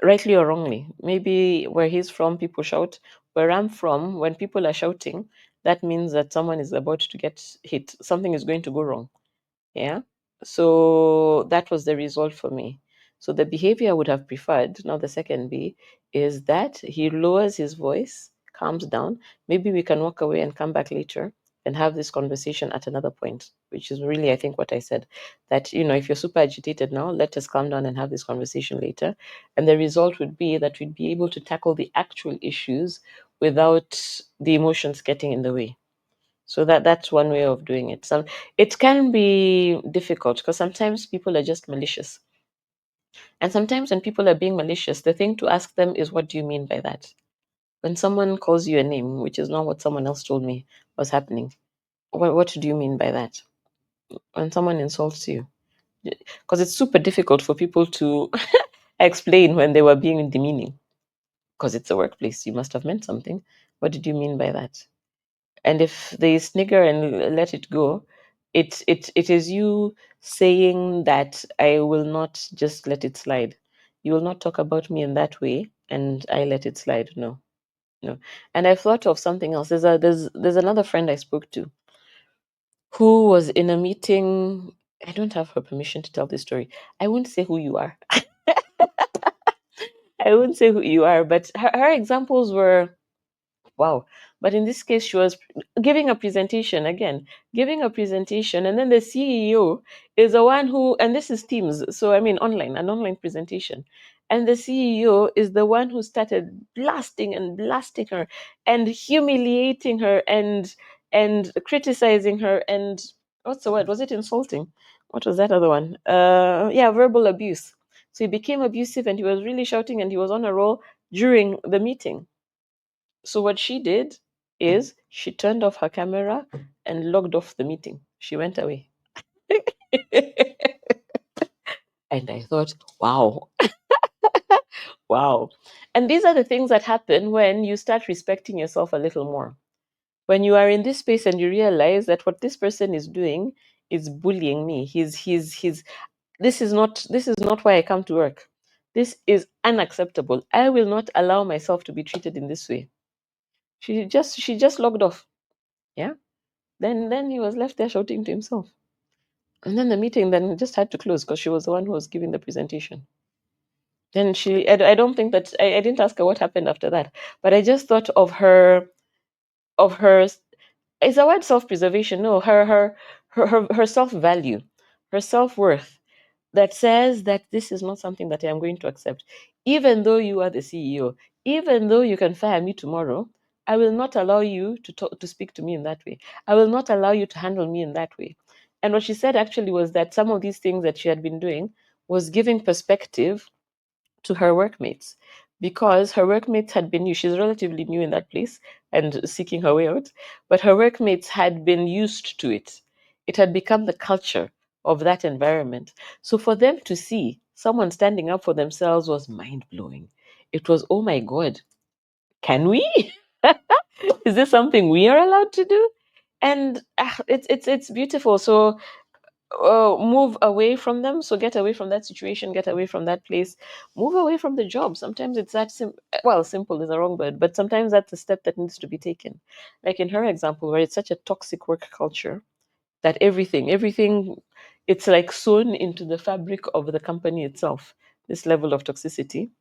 rightly or wrongly. Maybe where he's from, people shout. Where I'm from, when people are shouting, that means that someone is about to get hit. Something is going to go wrong. Yeah. So that was the result for me. So the behavior I would have preferred, now the second B, is that he lowers his voice, calms down. Maybe we can walk away and come back later and have this conversation at another point, which is really, I think, what I said. That, if you're super agitated now, let us calm down and have this conversation later. And the result would be that we'd be able to tackle the actual issues without the emotions getting in the way. So that's one way of doing it. It can be difficult because sometimes people are just malicious. And sometimes when people are being malicious, the thing to ask them is, what do you mean by that? When someone calls you a name, which is not what someone else told me was happening, what do you mean by that? When someone insults you, because it's super difficult for people to explain when they were being demeaning, because it's a workplace. You must have meant something. What did you mean by that? And if they snigger and let it go, it is you saying that I will not just let it slide. You will not talk about me in that way, and I let it slide. No, no. And I've thought of something else. There's another friend I spoke to who was in a meeting. I don't have her permission to tell this story. I won't say who you are. I won't say who you are, but her examples were wow. But in this case, she was giving a presentation again, giving a presentation, and then the CEO is the one who, and this is Teams, so I mean an online presentation. And the CEO is the one who started blasting and blasting her and humiliating her and criticizing her and what's the word? Was it insulting? What was that other one? Yeah, verbal abuse. So he became abusive and he was really shouting and he was on a roll during the meeting. So what she did is she turned off her camera and logged off the meeting. She went away. And I thought, wow, wow. And these are the things that happen when you start respecting yourself a little more. When you are in this space and you realize that what this person is doing is bullying me. He's this is not why I come to work. This is unacceptable. I will not allow myself to be treated in this way. She just logged off. Yeah. Then he was left there shouting to himself. And then the meeting then just had to close because she was the one who was giving the presentation. Then I don't think that, I didn't ask her what happened after that, but I just thought of her, is a word self-preservation? No, her self-value, her self-worth that says that this is not something that I am going to accept. Even though you are the CEO, even though you can fire me tomorrow, I will not allow you to speak to me in that way. I will not allow you to handle me in that way. And what she said actually was that some of these things that she had been doing was giving perspective to her workmates, because her workmates had been new. She's relatively new in that place and seeking her way out, but her workmates had been used to it. It had become the culture of that environment. So for them to see someone standing up for themselves was mind blowing. It was, oh my God, can we? Is this something we are allowed to do? And it's beautiful. So move away from them. So get away from that situation, get away from that place, move away from the job. Sometimes it's that simple is a wrong word, but sometimes that's a step that needs to be taken. Like in her example, where it's such a toxic work culture that everything, it's like sewn into the fabric of the company itself. This level of toxicity,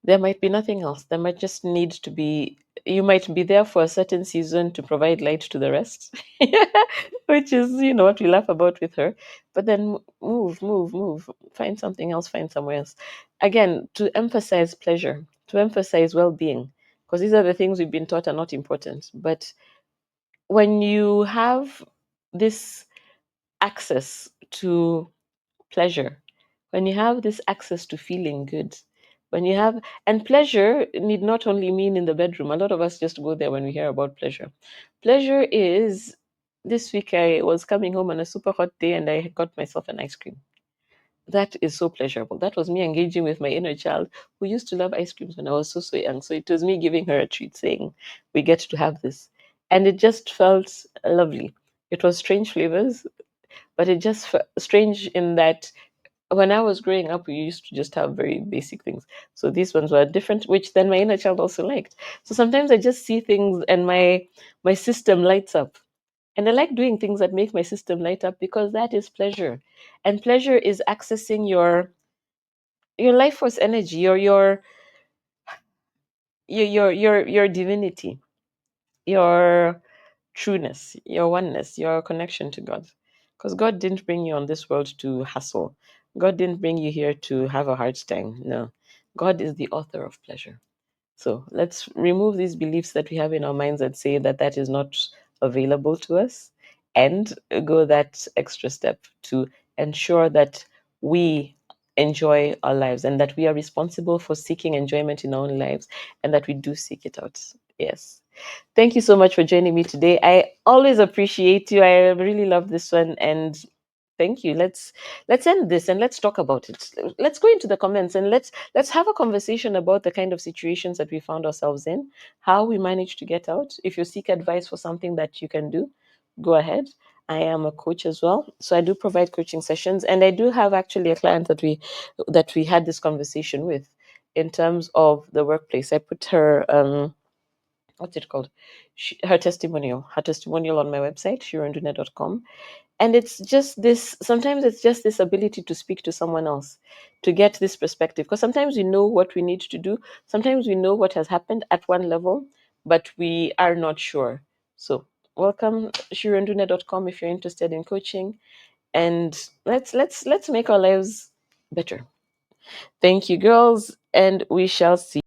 there might be nothing else. There might just need to be, you might be there for a certain season to provide light to the rest, which is, what we laugh about with her. But then move, find something else, find somewhere else. Again, to emphasize pleasure, to emphasize well being, because these are the things we've been taught are not important. But when you have this access to pleasure, when you have this access to feeling good, when you have, and pleasure need not only mean in the bedroom. A lot of us just go there when we hear about pleasure. Pleasure is, this week I was coming home on a super hot day and I got myself an ice cream. That is so pleasurable. That was me engaging with my inner child who used to love ice creams when I was so young. So it was me giving her a treat, saying, we get to have this. And it just felt lovely. It was strange flavors, but it just felt strange in that, when I was growing up, we used to just have very basic things. So these ones were different, which then my inner child also liked. So sometimes I just see things and my system lights up. And I like doing things that make my system light up because that is pleasure. And pleasure is accessing your life force energy, your divinity, your trueness, your oneness, your connection to God. Because God didn't bring you on this world to hustle. God didn't bring you here to have a hard time. No. God is the author of pleasure. So let's remove these beliefs that we have in our minds that say that that is not available to us and go that extra step to ensure that we enjoy our lives and that we are responsible for seeking enjoyment in our own lives and that we do seek it out. Yes. Thank you so much for joining me today. I always appreciate you. I really love this one, and thank you. Let's end this and let's talk about it. Let's go into the comments and let's have a conversation about the kind of situations that we found ourselves in, how we managed to get out. If you seek advice for something that you can do, go ahead. I am a coach as well, so I do provide coaching sessions, and I do have actually a client that we had this conversation with in terms of the workplace. I put her what's it called? Her testimonial on my website, shirondune.com. And it's just this, sometimes it's just this ability to speak to someone else, to get this perspective. Because sometimes we know what we need to do, sometimes we know what has happened at one level, but we are not sure. So welcome shirondune.com if you're interested in coaching. And let's make our lives better. Thank you, girls, and we shall see.